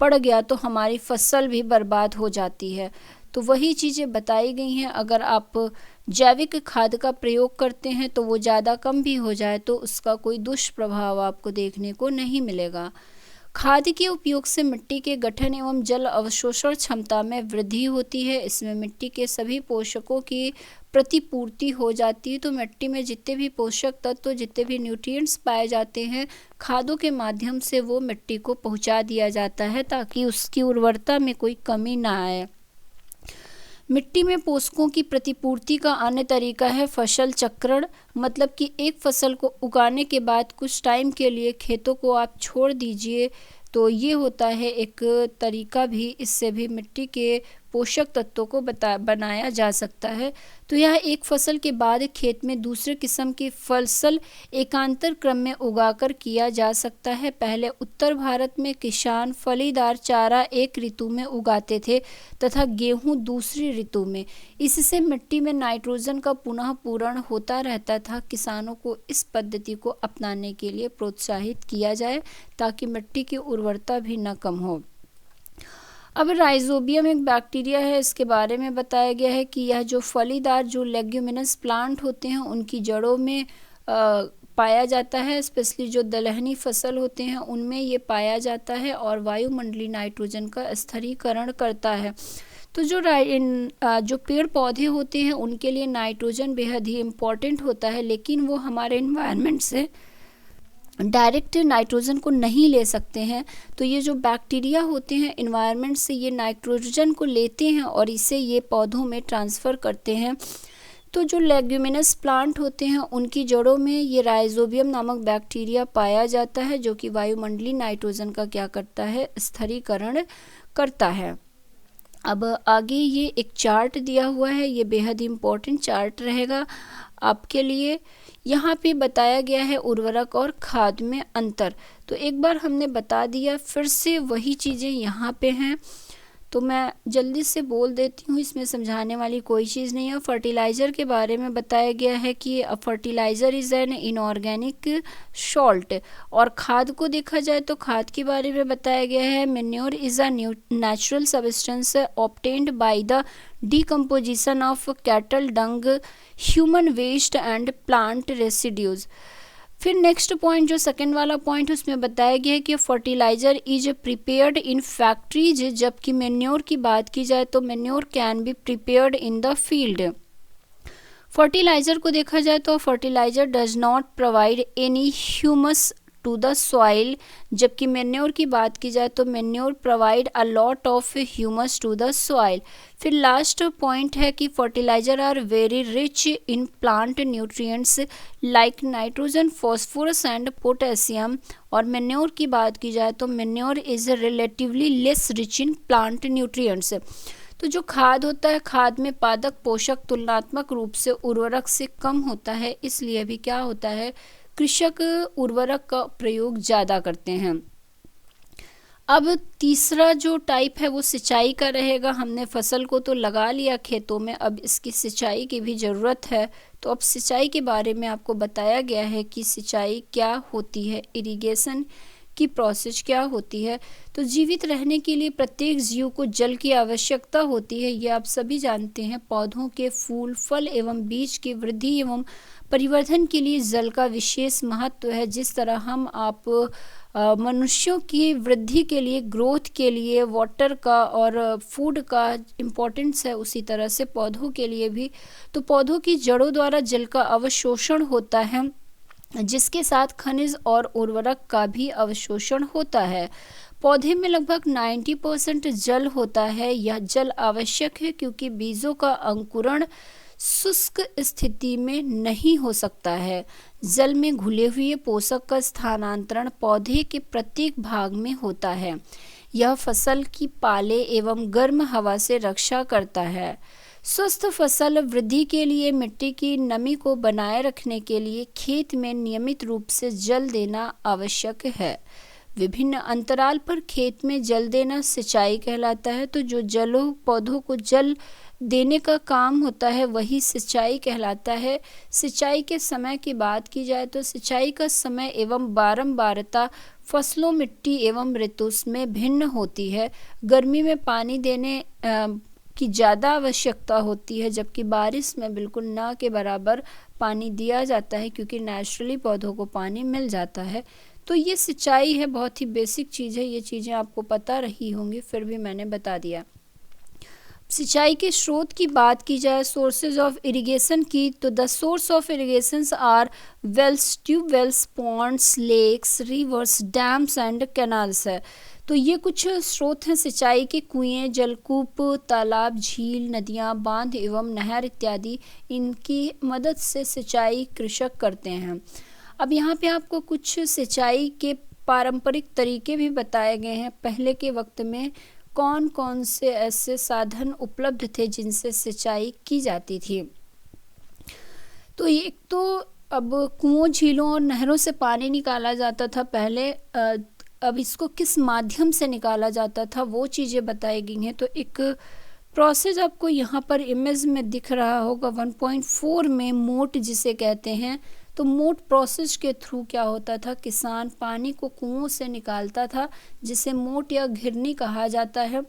पड़ गया तो हमारी फसल भी बर्बाद हो जाती है। तो वही चीज़ें बताई गई हैं। अगर आप जैविक खाद का प्रयोग करते हैं तो वो ज़्यादा कम भी हो जाए तो उसका कोई दुष्प्रभाव आपको देखने को नहीं मिलेगा। खाद के उपयोग से मिट्टी के गठन एवं जल अवशोषण क्षमता में वृद्धि होती है। इसमें मिट्टी के सभी पोषकों की प्रतिपूर्ति हो जाती है। तो मिट्टी में जितने भी पोषक तत्व, जितने भी न्यूट्रिएंट्स पाए जाते हैं, खादों के माध्यम से वो मिट्टी को पहुंचा दिया जाता है ताकि उसकी उर्वरता में कोई कमी ना आए। मिट्टी में पोषकों की प्रतिपूर्ति का अन्य तरीका है फसल चक्रण, मतलब कि एक फसल को उगाने के बाद कुछ टाइम के लिए खेतों को आप छोड़ दीजिए, तो ये होता है एक तरीका भी, इससे भी मिट्टी के पोषक तत्वों को बनाया जा सकता है। तो यह एक फसल के बाद खेत में दूसरे किस्म की फसल एकांतर क्रम में उगाकर किया जा सकता है। पहले उत्तर भारत में किसान फलीदार चारा एक ऋतु में उगाते थे तथा गेहूं दूसरी ऋतु में। इससे मिट्टी में नाइट्रोजन का पुनः पूरण होता रहता था। किसानों को इस पद्धति को अपनाने के लिए प्रोत्साहित किया जाए ताकि मिट्टी की उर्वरता भी न कम हो। अब राइजोबियम एक बैक्टीरिया है, इसके बारे में बताया गया है कि यह जो फलीदार जो लेग्यूमिनस प्लांट होते हैं उनकी जड़ों में पाया जाता है। स्पेशली जो दलहनी फसल होते हैं उनमें ये पाया जाता है और वायुमंडलीय नाइट्रोजन का स्थिरीकरण करता है। तो जो पेड़ पौधे होते हैं उनके लिए नाइट्रोजन बेहद ही इम्पॉर्टेंट होता है, लेकिन वो हमारे इन्वायरमेंट से डायरेक्ट नाइट्रोजन को नहीं ले सकते हैं। तो ये जो बैक्टीरिया होते हैं इन्वायरमेंट से ये नाइट्रोजन को लेते हैं और इसे ये पौधों में ट्रांसफ़र करते हैं। तो जो लेग्यूमिनस प्लांट होते हैं उनकी जड़ों में ये राइजोबियम नामक बैक्टीरिया पाया जाता है जो कि वायुमंडलीय नाइट्रोजन का क्या करता है, स्थिरीकरण करता है। अब आगे ये एक चार्ट दिया हुआ है, ये बेहद इम्पोर्टेंट चार्ट रहेगा आपके लिए। यहाँ पे बताया गया है उर्वरक और खाद में अंतर। तो एक बार हमने बता दिया, फिर से वही चीज़ें यहाँ पे हैं, तो मैं जल्दी से बोल देती हूँ, इसमें समझाने वाली कोई चीज़ नहीं है। फर्टिलाइज़र के बारे में बताया गया है कि fertiliser is an inorganic salt. और खाद को देखा जाए तो खाद के बारे में बताया गया है manure is a natural substance obtained by the decomposition of cattle dung, human waste and plant residues। फिर नेक्स्ट पॉइंट जो सेकंड वाला पॉइंट उसमें बताया गया है कि fertiliser is prepared in factories, जबकि मेन्योर की बात की जाए तो manure can be prepared in the field. Fertiliser को देखा जाए तो fertiliser does not provide any humus to the soil, जबकि मेन्योर की बात की जाए तो manure provide a lot of humus to the soil. फिर लास्ट पॉइंट है कि fertiliser are very rich in plant nutrients like nitrogen, phosphorus and potassium. और मेन्योर की बात की जाए तो manure is relatively less rich in plant nutrients. तो जो खाद होता है, खाद में पादक पोषक तुलनात्मक रूप से उर्वरक से कम होता है, इसलिए भी क्या होता है, कृषक उर्वरक का प्रयोग ज़्यादा करते हैं। अब तीसरा जो टाइप है वो सिंचाई का रहेगा। हमने फसल को तो लगा लिया खेतों में, अब इसकी सिंचाई की भी ज़रूरत है। तो अब सिंचाई के बारे में आपको बताया गया है कि सिंचाई क्या होती है, इरिगेशन की प्रोसेस क्या होती है। तो जीवित रहने के लिए प्रत्येक जीव को जल की आवश्यकता होती है, ये आप सभी जानते हैं। पौधों के फूल, फल एवं बीज की वृद्धि एवं परिवर्धन के लिए जल का विशेष महत्व है। जिस तरह हम आप मनुष्यों की वृद्धि के लिए, ग्रोथ के लिए वाटर का और फूड का इम्पोर्टेंस है, उसी तरह से पौधों के लिए भी। तो पौधों की जड़ों द्वारा जल का अवशोषण होता है, जिसके साथ खनिज और उर्वरक का भी अवशोषण होता है। पौधे में लगभग 90% जल होता है। यह जल आवश्यक है क्योंकि बीजों का अंकुरण शुष्क स्थिति में नहीं हो सकता है। जल में घुले हुए पोषक का स्थानांतरण पौधे के प्रत्येक भाग में होता है। यह फसल की पाले एवं गर्म हवा से रक्षा करता है। स्वस्थ फसल वृद्धि के लिए मिट्टी की नमी को बनाए रखने के लिए खेत में नियमित रूप से जल देना आवश्यक है। विभिन्न अंतराल पर खेत में जल देना सिंचाई कहलाता है। तो जो जलों पौधों को जल देने का काम होता है वही सिंचाई कहलाता है। सिंचाई के समय की बात की जाए तो सिंचाई का समय एवं बारंबारता फसलों, मिट्टी एवं ऋतु में भिन्न होती है। गर्मी में पानी देने की ज़्यादा आवश्यकता होती है, जबकि बारिश में बिल्कुल ना के बराबर पानी दिया जाता है, क्योंकि नेचुरली पौधों को पानी मिल जाता है। तो ये सिंचाई है, बहुत ही बेसिक चीज़ है, ये चीज़ें आपको पता रही होंगी, फिर भी मैंने बता दिया। सिंचाई के स्रोत की बात की जाए, सोर्सेज ऑफ इरिगेशन की, तो the source of irrigations are wells, tubewells, ponds, lakes, rivers, dams and canals है। तो ये कुछ स्रोत हैं सिंचाई के, कुएं, जलकूप, तालाब, झील, नदियां, बांध एवं नहर इत्यादि। इनकी मदद से सिंचाई कृषक करते हैं। अब यहाँ पे आपको कुछ सिंचाई के पारंपरिक तरीके भी बताए गए हैं। पहले के वक्त में कौन कौन से ऐसे साधन उपलब्ध थे जिनसे सिंचाई की जाती थी। तो एक तो अब कुओं, झीलों और नहरों से पानी निकाला जाता था पहले। अब इसको किस माध्यम से निकाला जाता था वो चीज़ें बताई गई हैं। तो एक प्रोसेस आपको यहाँ पर इमेज में दिख रहा होगा 1.4 में, मोट जिसे कहते हैं। तो मोट प्रोसेस के थ्रू क्या होता था, किसान पानी को कुओं से निकालता था, जिसे मोट या घिरनी कहा जाता है।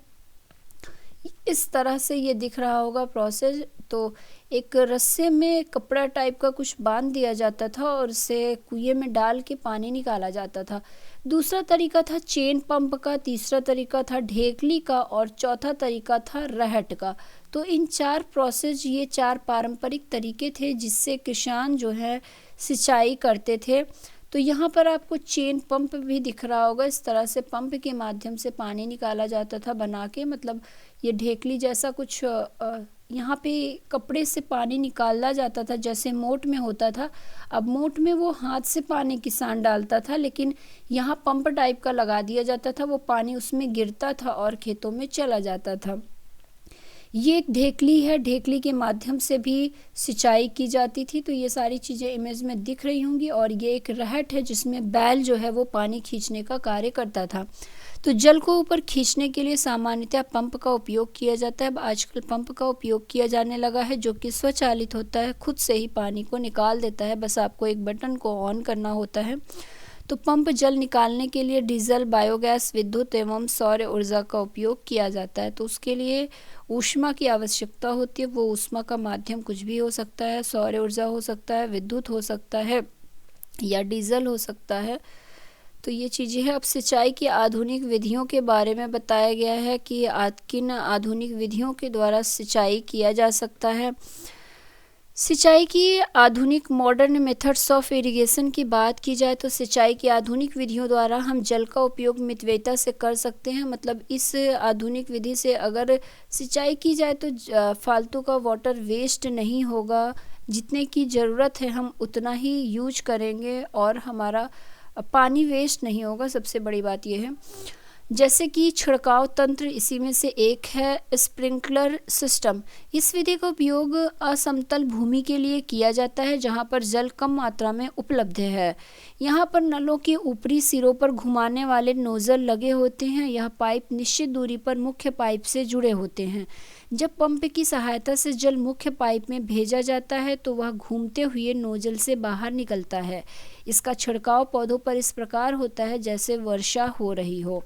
इस तरह से ये दिख रहा होगा प्रोसेस। तो एक रस्से में कपड़ा टाइप का कुछ बांध दिया जाता था और उसे कुएं में डाल के पानी निकाला जाता था। दूसरा तरीका था चेन पंप का, तीसरा तरीका था ढेकली का और चौथा तरीका था रहट का। तो इन 4 प्रोसेस, ये 4 पारंपरिक तरीके थे जिससे किसान जो है सिंचाई करते थे। तो यहाँ पर आपको चेन पंप भी दिख रहा होगा। इस तरह से पंप के माध्यम से पानी निकाला जाता था बना के, मतलब ये ढेकली जैसा कुछ यहाँ पे कपड़े से पानी निकाला जाता था जैसे मोट में होता था। अब मोट में वो हाथ से पानी किसान डालता था, लेकिन यहाँ पंप टाइप का लगा दिया जाता था, वो पानी उसमें गिरता था और खेतों में चला जाता था। ये एक ढेकली है, ढेकली के माध्यम से भी सिंचाई की जाती थी। तो ये सारी चीज़ें इमेज में दिख रही होंगी। और ये एक रहट है जिसमें बैल जो है वो पानी खींचने का कार्य करता था। तो जल को ऊपर खींचने के लिए सामान्यतः पंप का उपयोग किया जाता है। अब आजकल पंप का उपयोग किया जाने लगा है जो कि स्वचालित होता है, खुद से ही पानी को निकाल देता है, बस आपको एक बटन को ऑन करना होता है। तो पंप जल निकालने के लिए डीजल, बायोगैस, विद्युत एवं सौर ऊर्जा का उपयोग किया जाता है। तो उसके लिए ऊष्मा की आवश्यकता होती है। वो ऊष्मा का माध्यम कुछ भी हो सकता है, सौर ऊर्जा हो सकता है, विद्युत हो सकता है या डीजल हो सकता है। तो ये चीज़ें हैं। अब सिंचाई की आधुनिक विधियों के बारे में बताया गया है कि किन आधुनिक विधियों के द्वारा सिंचाई किया जा सकता है। सिंचाई की आधुनिक मॉडर्न मेथड्स ऑफ इरिगेशन की बात की जाए तो सिंचाई की आधुनिक विधियों द्वारा हम जल का उपयोग मितव्ययिता से कर सकते हैं। मतलब इस आधुनिक विधि से अगर सिंचाई की जाए तो फालतू का वाटर वेस्ट नहीं होगा, जितने की ज़रूरत है हम उतना ही यूज करेंगे और हमारा पानी वेस्ट नहीं होगा। सबसे बड़ी बात यह है। जैसे कि छिड़काव तंत्र, इसी में से एक है स्प्रिंकलर सिस्टम। इस विधि का उपयोग असमतल भूमि के लिए किया जाता है जहां पर जल कम मात्रा में उपलब्ध है। यहां पर नलों के ऊपरी सिरों पर घुमाने वाले नोजल लगे होते हैं। यह पाइप निश्चित दूरी पर मुख्य पाइप से जुड़े होते हैं। जब पंप की सहायता से जल मुख्य पाइप में भेजा जाता है तो वह घूमते हुए नोजल से बाहर निकलता है। इसका छिड़काव पौधों पर इस प्रकार होता है जैसे वर्षा हो रही हो।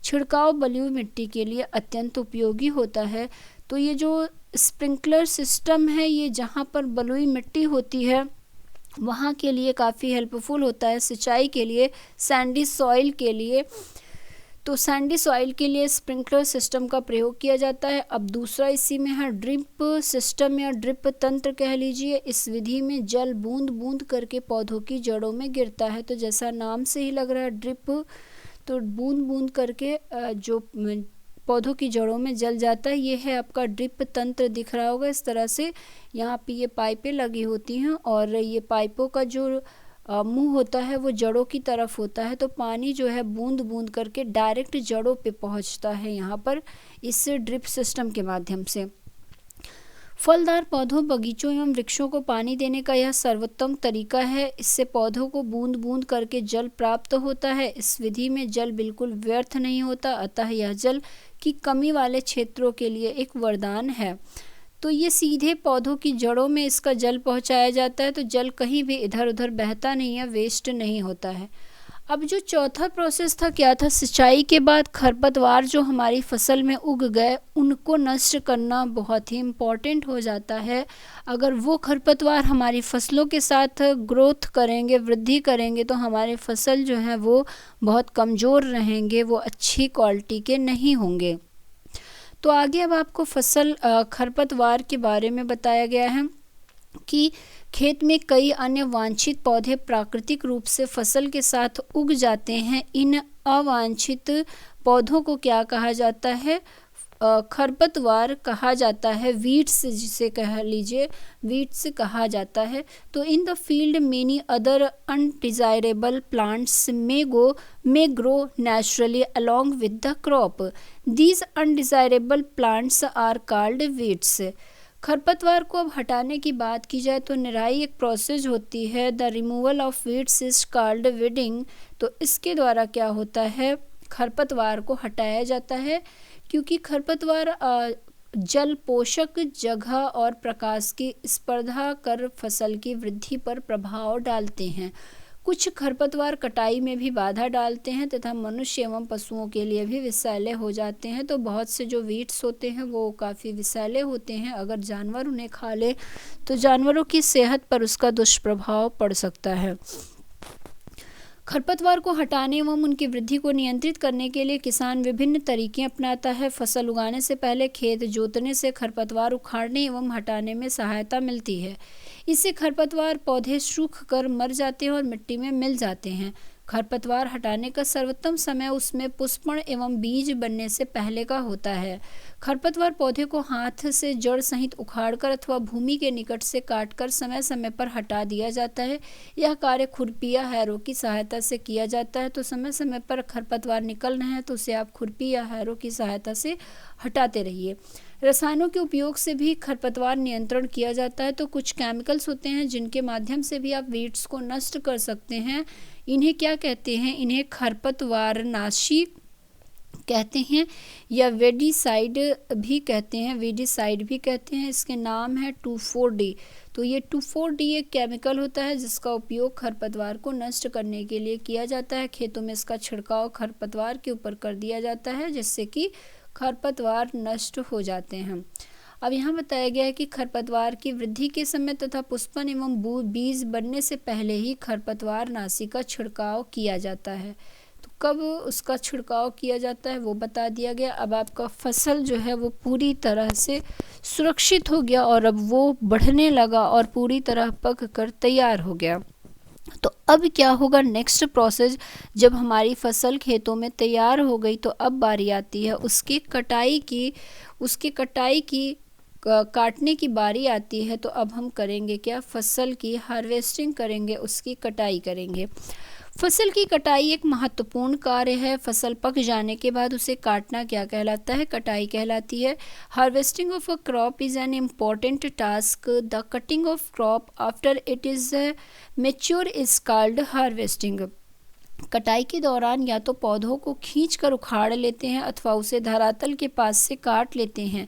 छिड़काव बलुई मिट्टी के लिए अत्यंत उपयोगी होता है। तो ये जो स्प्रिंकलर सिस्टम है, ये जहाँ पर बलुई मिट्टी होती है वहाँ के लिए काफ़ी हेल्पफुल होता है। सिंचाई के लिए, सैंडी सॉइल के लिए, तो सैंडी सॉइल के लिए स्प्रिंकलर सिस्टम का प्रयोग किया जाता है। अब दूसरा इसी में है ड्रिप सिस्टम या ड्रिप तंत्र कह लीजिए। इस विधि में जल बूंद बूंद करके पौधों की जड़ों में गिरता है। तो जैसा नाम से ही लग रहा है ड्रिप, तो बूंद बूंद करके जो पौधों की जड़ों में जल जाता है, ये है आपका ड्रिप तंत्र दिख रहा होगा। इस तरह से यहाँ पे ये पाइपें लगी होती हैं और ये पाइपों का जो मुंह होता है वो जड़ों की तरफ होता है। तो पानी जो है बूंद बूंद करके डायरेक्ट जड़ों पे पहुँचता है यहाँ पर इस ड्रिप सिस्टम के माध्यम से। फलदार पौधों, बगीचों एवं वृक्षों को पानी देने का यह सर्वोत्तम तरीका है। इससे पौधों को बूंद बूंद करके जल प्राप्त होता है। इस विधि में जल बिल्कुल व्यर्थ नहीं होता, अतः यह जल की कमी वाले क्षेत्रों के लिए एक वरदान है। तो ये सीधे पौधों की जड़ों में इसका जल पहुंचाया जाता है। तो जल कहीं भी इधर उधर बहता नहीं है, वेस्ट नहीं होता है। अब जो चौथा प्रोसेस था क्या था, सिंचाई के बाद खरपतवार जो हमारी फसल में उग गए उनको नष्ट करना बहुत ही इम्पॉर्टेंट हो जाता है। अगर वो खरपतवार हमारी फसलों के साथ ग्रोथ करेंगे, वृद्धि करेंगे, तो हमारे फसल जो है वो बहुत कमज़ोर रहेंगे, वो अच्छी क्वालिटी के नहीं होंगे। तो आगे अब आपको फसल खरपतवार के बारे में बताया गया है कि खेत में कई अन्य वांछित पौधे प्राकृतिक रूप से फसल के साथ उग जाते हैं। इन अवांछित पौधों को क्या कहा जाता है, खरपतवार कहा जाता है, वीड्स जिसे कह लीजिए, वीड्स कहा जाता है। तो in the field many other undesirable plants may grow naturally along with the crop. These undesirable plants are called weeds. खरपतवार को अब हटाने की बात की जाए तो निराई एक प्रोसेस होती है। The removal of weeds is called weeding. तो इसके द्वारा क्या होता है, खरपतवार को हटाया जाता है, क्योंकि खरपतवार जल, पोषक जगह और प्रकाश की स्पर्धा कर फसल की वृद्धि पर प्रभाव डालते हैं। कुछ खरपतवार कटाई में भी बाधा डालते हैं तथा मनुष्य एवं पशुओं के लिए भी विषैले हो जाते हैं। तो बहुत से जो वीड्स होते हैं वो काफ़ी विषैले होते हैं, अगर जानवर उन्हें खा ले तो जानवरों की सेहत पर उसका दुष्प्रभाव पड़ सकता है। खरपतवार को हटाने एवं उनकी वृद्धि को नियंत्रित करने के लिए किसान विभिन्न तरीके अपनाता है। फसल उगाने से पहले खेत जोतने से खरपतवार उखाड़ने एवं हटाने में सहायता मिलती है। इससे खरपतवार पौधे सूख कर मर जाते हैं और मिट्टी में मिल जाते हैं। खरपतवार हटाने का सर्वोत्तम समय उसमें पुष्पण एवं बीज बनने से पहले का होता है। खरपतवार पौधे को हाथ से जड़ सहित उखाड़कर अथवा भूमि के निकट से काटकर समय समय पर हटा दिया जाता है। यह कार्य खुरपी या हैरो की सहायता से किया जाता है। तो समय समय पर खरपतवार निकल रहे हैं तो उसे आप खुरपी या हैरो की सहायता से हटाते रहिए। रसायनों के उपयोग से भी खरपतवार नियंत्रण किया जाता है। तो कुछ केमिकल्स होते हैं जिनके माध्यम से भी आप वीड्स को नष्ट कर सकते हैं। इन्हें क्या कहते हैं, इन्हें खरपतवारनाशी कहते हैं या वेडिसाइड भी कहते हैं, वेडिसाइड भी कहते हैं। इसके नाम है 2,4-D। तो ये 2,4-D एक केमिकल होता है जिसका उपयोग खरपतवार को नष्ट करने के लिए किया जाता है। खेतों में इसका छिड़काव खरपतवार के ऊपर कर दिया जाता है जिससे कि खरपतवार नष्ट हो जाते हैं। अब यहाँ बताया गया है कि खरपतवार की वृद्धि के समय तथा पुष्पन एवं बीज बनने से पहले ही खरपतवार नाशी का छिड़काव किया जाता है। तो कब उसका छिड़काव किया जाता है वो बता दिया गया। अब आपका फसल जो है वो पूरी तरह से सुरक्षित हो गया और अब वो बढ़ने लगा और पूरी तरह पक कर तैयार हो गया। तो अब क्या होगा, नेक्स्ट प्रोसेस, जब हमारी फसल खेतों में तैयार हो गई तो अब बारी आती है उसकी कटाई की, काटने की बारी आती है। तो अब हम करेंगे क्या, फसल की हार्वेस्टिंग करेंगे, उसकी कटाई करेंगे। फसल की कटाई एक महत्वपूर्ण कार्य है। फसल पक जाने के बाद उसे काटना क्या कहलाता है, कटाई कहलाती है। Harvesting of a crop is an important task. The cutting of crop after it is mature is called harvesting. कटाई के दौरान या तो पौधों को खींचकर उखाड़ लेते हैं अथवा उसे धरातल के पास से काट लेते हैं।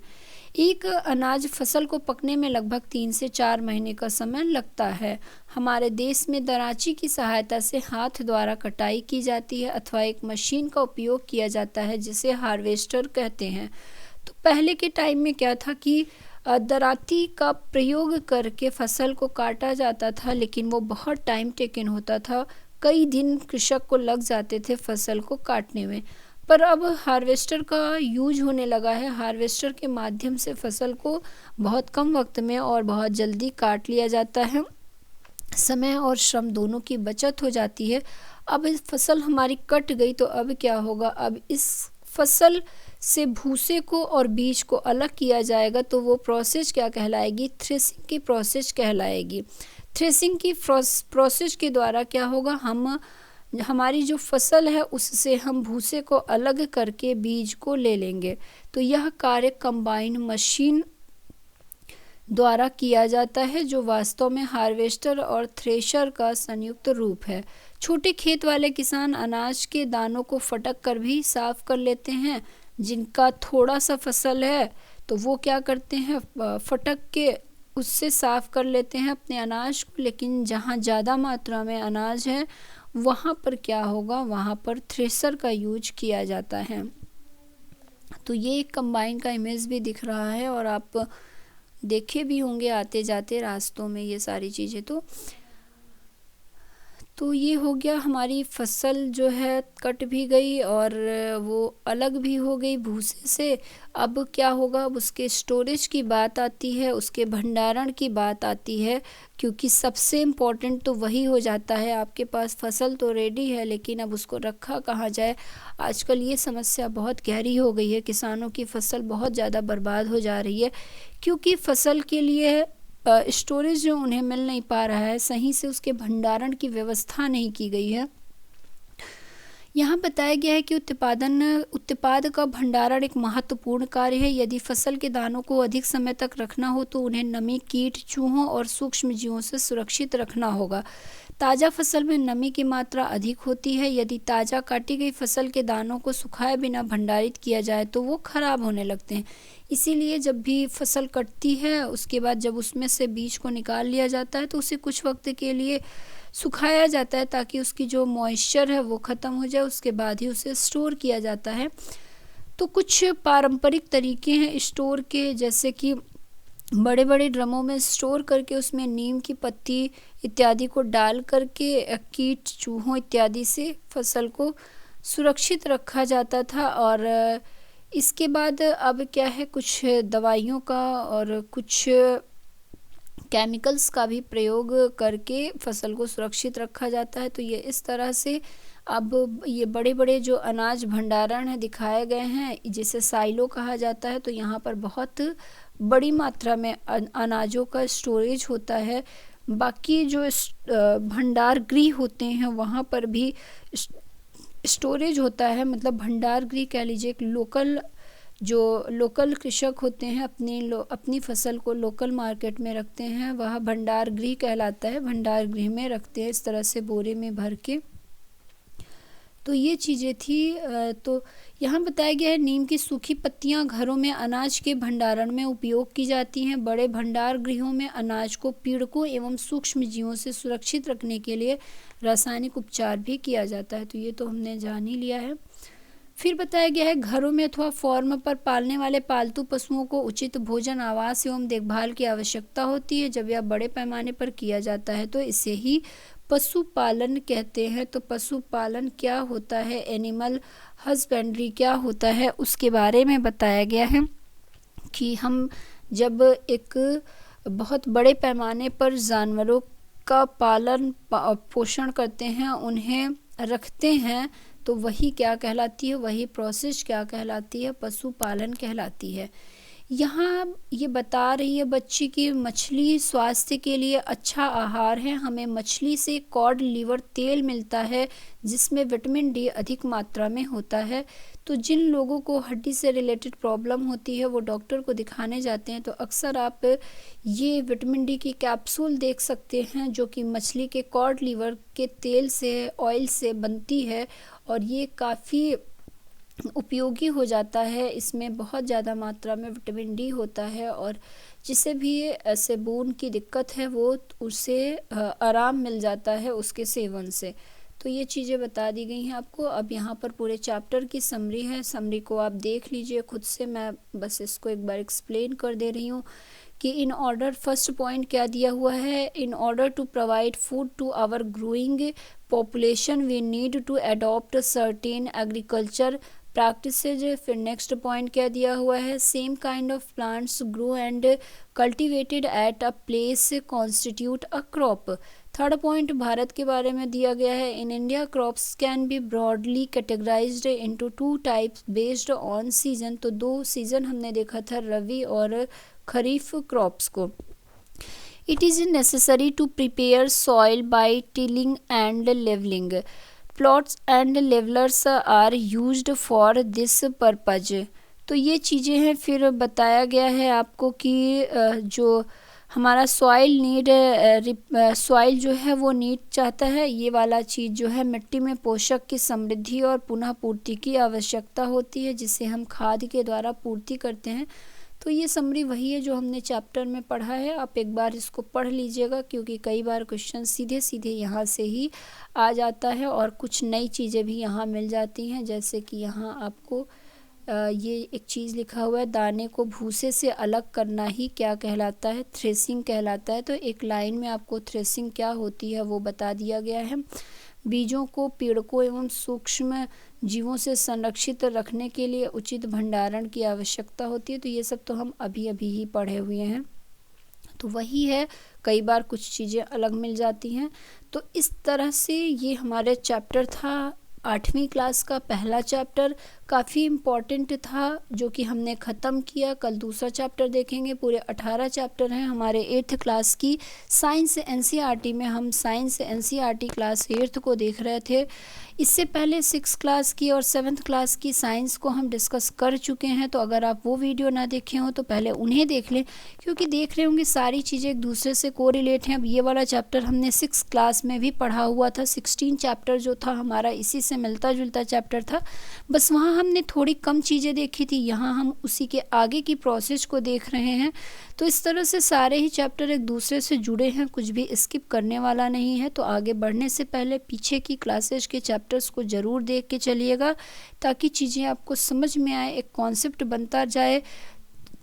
एक अनाज फसल को पकने में लगभग 3 से 4 महीने का समय लगता है। हमारे देश में दरांची की सहायता से हाथ द्वारा कटाई की जाती है अथवा एक मशीन का उपयोग किया जाता है जिसे हार्वेस्टर कहते हैं। तो पहले के टाइम में क्या था कि दरांती का प्रयोग करके फसल को काटा जाता था, लेकिन वो बहुत टाइम टेकन होता था। कई दिन कृषक को लग जाते थे फसल को काटने में। पर अब हार्वेस्टर का यूज होने लगा है। हार्वेस्टर के माध्यम से फसल को बहुत कम वक्त में और बहुत जल्दी काट लिया जाता है। समय और श्रम दोनों की बचत हो जाती है। अब इस फसल हमारी कट गई तो अब क्या होगा, अब इस फसल से भूसे को और बीज को अलग किया जाएगा। तो वो प्रोसेस क्या कहलाएगी, थ्रेसिंग की प्रोसेस कहलाएगी। थ्रेसिंग की प्रोसेस के द्वारा क्या होगा, हमारी जो फसल है उससे हम भूसे को अलग करके बीज को ले लेंगे। तो यह कार्य कंबाइन मशीन द्वारा किया जाता है जो वास्तव में हार्वेस्टर और थ्रेशर का संयुक्त रूप है। छोटे खेत वाले किसान अनाज के दानों को फटक कर भी साफ कर लेते हैं। जिनका थोड़ा सा फसल है तो वो क्या करते हैं, फटक के उससे साफ कर लेते हैं अपने अनाज को। लेकिन जहाँ ज़्यादा मात्रा में अनाज है वहाँ पर क्या होगा, वहाँ पर थ्रेशर का यूज किया जाता है। तो ये एक कंबाइन का इमेज भी दिख रहा है और आप देखे भी होंगे आते जाते रास्तों में ये सारी चीज़ें। तो ये हो गया, हमारी फसल जो है कट भी गई और वो अलग भी हो गई भूसे से। अब क्या होगा, अब उसके स्टोरेज की बात आती है, उसके भंडारण की बात आती है, क्योंकि सबसे इम्पोर्टेंट तो वही हो जाता है। आपके पास फसल तो रेडी है, लेकिन अब उसको रखा कहाँ जाए। आजकल ये समस्या बहुत गहरी हो गई है, किसानों की फसल बहुत ज़्यादा बर्बाद हो जा रही है, क्योंकि फसल के लिए स्टोरेज जो उन्हें मिल नहीं पा रहा है, सही से उसके भंडारण की व्यवस्था नहीं की गई है। यहाँ बताया गया है कि उत्पाद का भंडारण एक महत्वपूर्ण कार्य है। यदि फसल के दानों को अधिक समय तक रखना हो तो उन्हें नमी, कीट, चूहों और सूक्ष्म जीवों से सुरक्षित रखना होगा। ताज़ा फसल में नमी की मात्रा अधिक होती है। यदि ताज़ा काटी गई फसल के दानों को सुखाए बिना भंडारित किया जाए तो वो खराब होने लगते हैं। इसीलिए जब भी फसल कटती है, उसके बाद जब उसमें से बीज को निकाल लिया जाता है तो उसे कुछ वक्त के लिए सुखाया जाता है, ताकि उसकी जो मॉइस्चर है वो ख़त्म हो जाए, उसके बाद ही उसे स्टोर किया जाता है। तो कुछ पारंपरिक तरीके हैं स्टोर के, जैसे कि बड़े बड़े ड्रमों में स्टोर करके उसमें नीम की पत्ती इत्यादि को डाल करके कीट, चूहों इत्यादि से फसल को सुरक्षित रखा जाता था। और इसके बाद अब क्या है, कुछ दवाइयों का और कुछ केमिकल्स का भी प्रयोग करके फसल को सुरक्षित रखा जाता है। तो ये इस तरह से अब ये बड़े बड़े जो अनाज भंडारण है दिखाए गए हैं, जिसे साइलो कहा जाता है। तो यहाँ पर बहुत बड़ी मात्रा में अनाजों का स्टोरेज होता है। बाकी जो भंडार गृह होते हैं वहाँ पर भी स्टोरेज होता है, मतलब भंडार गृह कह लीजिए। एक लोकल कृषक होते हैं, अपनी फसल को लोकल मार्केट में रखते हैं, वह भंडार गृह कहलाता है। भंडार गृह में रखते हैं इस तरह से बोरे में भर के। तो ये चीज़ें थी। तो यहाँ बताया गया है, नीम की सूखी पत्तियाँ घरों में अनाज के भंडारण में उपयोग की जाती हैं। बड़े भंडार गृहों में अनाज को पीड़कों एवं सूक्ष्म जीवों से सुरक्षित रखने के लिए रासायनिक उपचार भी किया जाता है। तो ये तो हमने जान ही लिया है। फिर बताया गया है, घरों में अथवा फॉर्म पर पालने वाले पालतू पशुओं को उचित भोजन, आवास एवं देखभाल की आवश्यकता होती है। जब यह बड़े पैमाने पर किया जाता है तो इसे ही पशुपालन कहते हैं। तो पशुपालन क्या होता है, एनिमल हस्बेंड्री क्या होता है, उसके बारे में बताया गया है कि हम जब एक बहुत बड़े पैमाने पर जानवरों का पालन पोषण करते हैं, उन्हें रखते हैं, तो वही क्या कहलाती है, वही प्रोसेस क्या कहलाती है, पशुपालन कहलाती है। यहाँ ये बता रही है बच्ची कि मछली स्वास्थ्य के लिए अच्छा आहार है। हमें मछली से कॉड लिवर तेल मिलता है, जिसमें विटामिन डी अधिक मात्रा में होता है। तो जिन लोगों को हड्डी से रिलेटेड प्रॉब्लम होती है वो डॉक्टर को दिखाने जाते हैं, तो अक्सर आप ये विटामिन डी की कैप्सूल देख सकते हैं, जो कि मछली के कॉड लिवर के तेल से, ऑयल से बनती है। और ये काफ़ी उपयोगी हो जाता है। इसमें बहुत ज़्यादा मात्रा में विटामिन डी होता है, और जिसे भी ऐसे बोन की दिक्कत है वो उसे आराम मिल जाता है उसके सेवन से। तो ये चीज़ें बता दी गई हैं आपको। अब यहाँ पर पूरे चैप्टर की समरी है, समरी को आप देख लीजिए खुद से, मैं बस इसको एक बार एक्सप्लेन कर दे रही हूँ कि इन ऑर्डर, फर्स्ट पॉइंट क्या दिया हुआ है, in order to provide food to our growing population we need to adopt certain agriculture practices. फिर नेक्स्ट पॉइंट क्या दिया हुआ है, same kind of plants grow and cultivated at a place constitute a crop. Third point Bharat के बारे में दिया गया है, in India crops can be broadly categorised into two types based on season. तो दो सीजन हमने देखा था, रवि और खरीफ क्रॉप्स को। It is necessary to prepare soil by tilling and levelling. Plots and levellers are used for this purpose. तो ये चीज़ें हैं। फिर बताया गया है आपको कि जो हमारा सॉइल जो है वो नीड चाहता है, ये वाला चीज़ जो है, मिट्टी में पोषक की समृद्धि और पुनः पूर्ति की आवश्यकता होती है, जिसे हम खाद के द्वारा पूर्ति करते हैं। तो ये समरी वही है जो हमने चैप्टर में पढ़ा है। आप एक बार इसको पढ़ लीजिएगा, क्योंकि कई बार क्वेश्चन सीधे सीधे यहाँ से ही आ जाता है और कुछ नई चीज़ें भी यहाँ मिल जाती हैं। जैसे कि यहाँ आपको ये एक चीज़ लिखा हुआ है, दाने को भूसे से अलग करना ही क्या कहलाता है? थ्रेसिंग कहलाता है। तो एक लाइन में आपको थ्रेसिंग क्या होती है वो बता दिया गया है। बीजों को पीड़कों एवं सूक्ष्म जीवों से संरक्षित रखने के लिए उचित भंडारण की आवश्यकता होती है। तो ये सब तो हम अभी अभी ही पढ़े हुए हैं, तो वही है, कई बार कुछ चीज़ें अलग मिल जाती हैं। तो इस तरह से ये हमारे चैप्टर था 8वीं क्लास का पहला चैप्टर, काफ़ी इम्पॉर्टेंट था जो कि हमने ख़त्म किया। कल दूसरा चैप्टर देखेंगे। पूरे 18 चैप्टर हैं हमारे 8th क्लास की साइंस एनसीईआरटी में। हम साइंस एनसीईआरटी क्लास 8th को देख रहे थे। इससे पहले 6th क्लास की और 7th क्लास की साइंस को हम डिस्कस कर चुके हैं। तो अगर आप वो वीडियो ना देखे हो तो पहले उन्हें देख लें, क्योंकि देख रहे होंगे सारी चीज़ें एक दूसरे से कोरिलेट हैं। अब ये वाला चैप्टर हमने 6th क्लास में भी पढ़ा हुआ था। 16 चैप्टर जो था हमारा इसी से मिलता जुलता चैप्टर था, बस वहाँ हमने थोड़ी कम चीज़ें देखी थी। यहाँ हम उसी के आगे की प्रोसेस को देख रहे हैं। तो इस तरह से सारे ही चैप्टर एक दूसरे से जुड़े हैं, कुछ भी स्किप करने वाला नहीं है। तो आगे बढ़ने से पहले पीछे की क्लासेस के चैप्टर्स को ज़रूर देख के चलिएगा, ताकि चीज़ें आपको समझ में आए, एक कॉन्सेप्ट बनता जाए,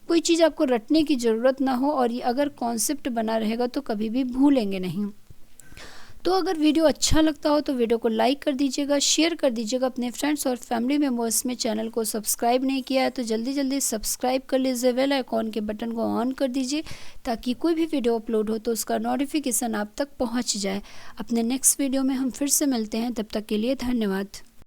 कोई चीज़ आपको रटने की ज़रूरत ना हो। और ये अगर कॉन्सेप्ट बना रहेगा तो कभी भी भूलेंगे नहीं। तो अगर वीडियो अच्छा लगता हो तो वीडियो को लाइक कर दीजिएगा, शेयर कर दीजिएगा अपने फ्रेंड्स और फैमिली मेम्बर्स में। चैनल को सब्सक्राइब नहीं किया है तो जल्दी जल्दी सब्सक्राइब कर लीजिए, बेल आइकॉन के बटन को ऑन कर दीजिए, ताकि कोई भी वीडियो अपलोड हो तो उसका नोटिफिकेशन आप तक पहुंच जाए। अपने नेक्स्ट वीडियो में हम फिर से मिलते हैं, तब तक के लिए धन्यवाद।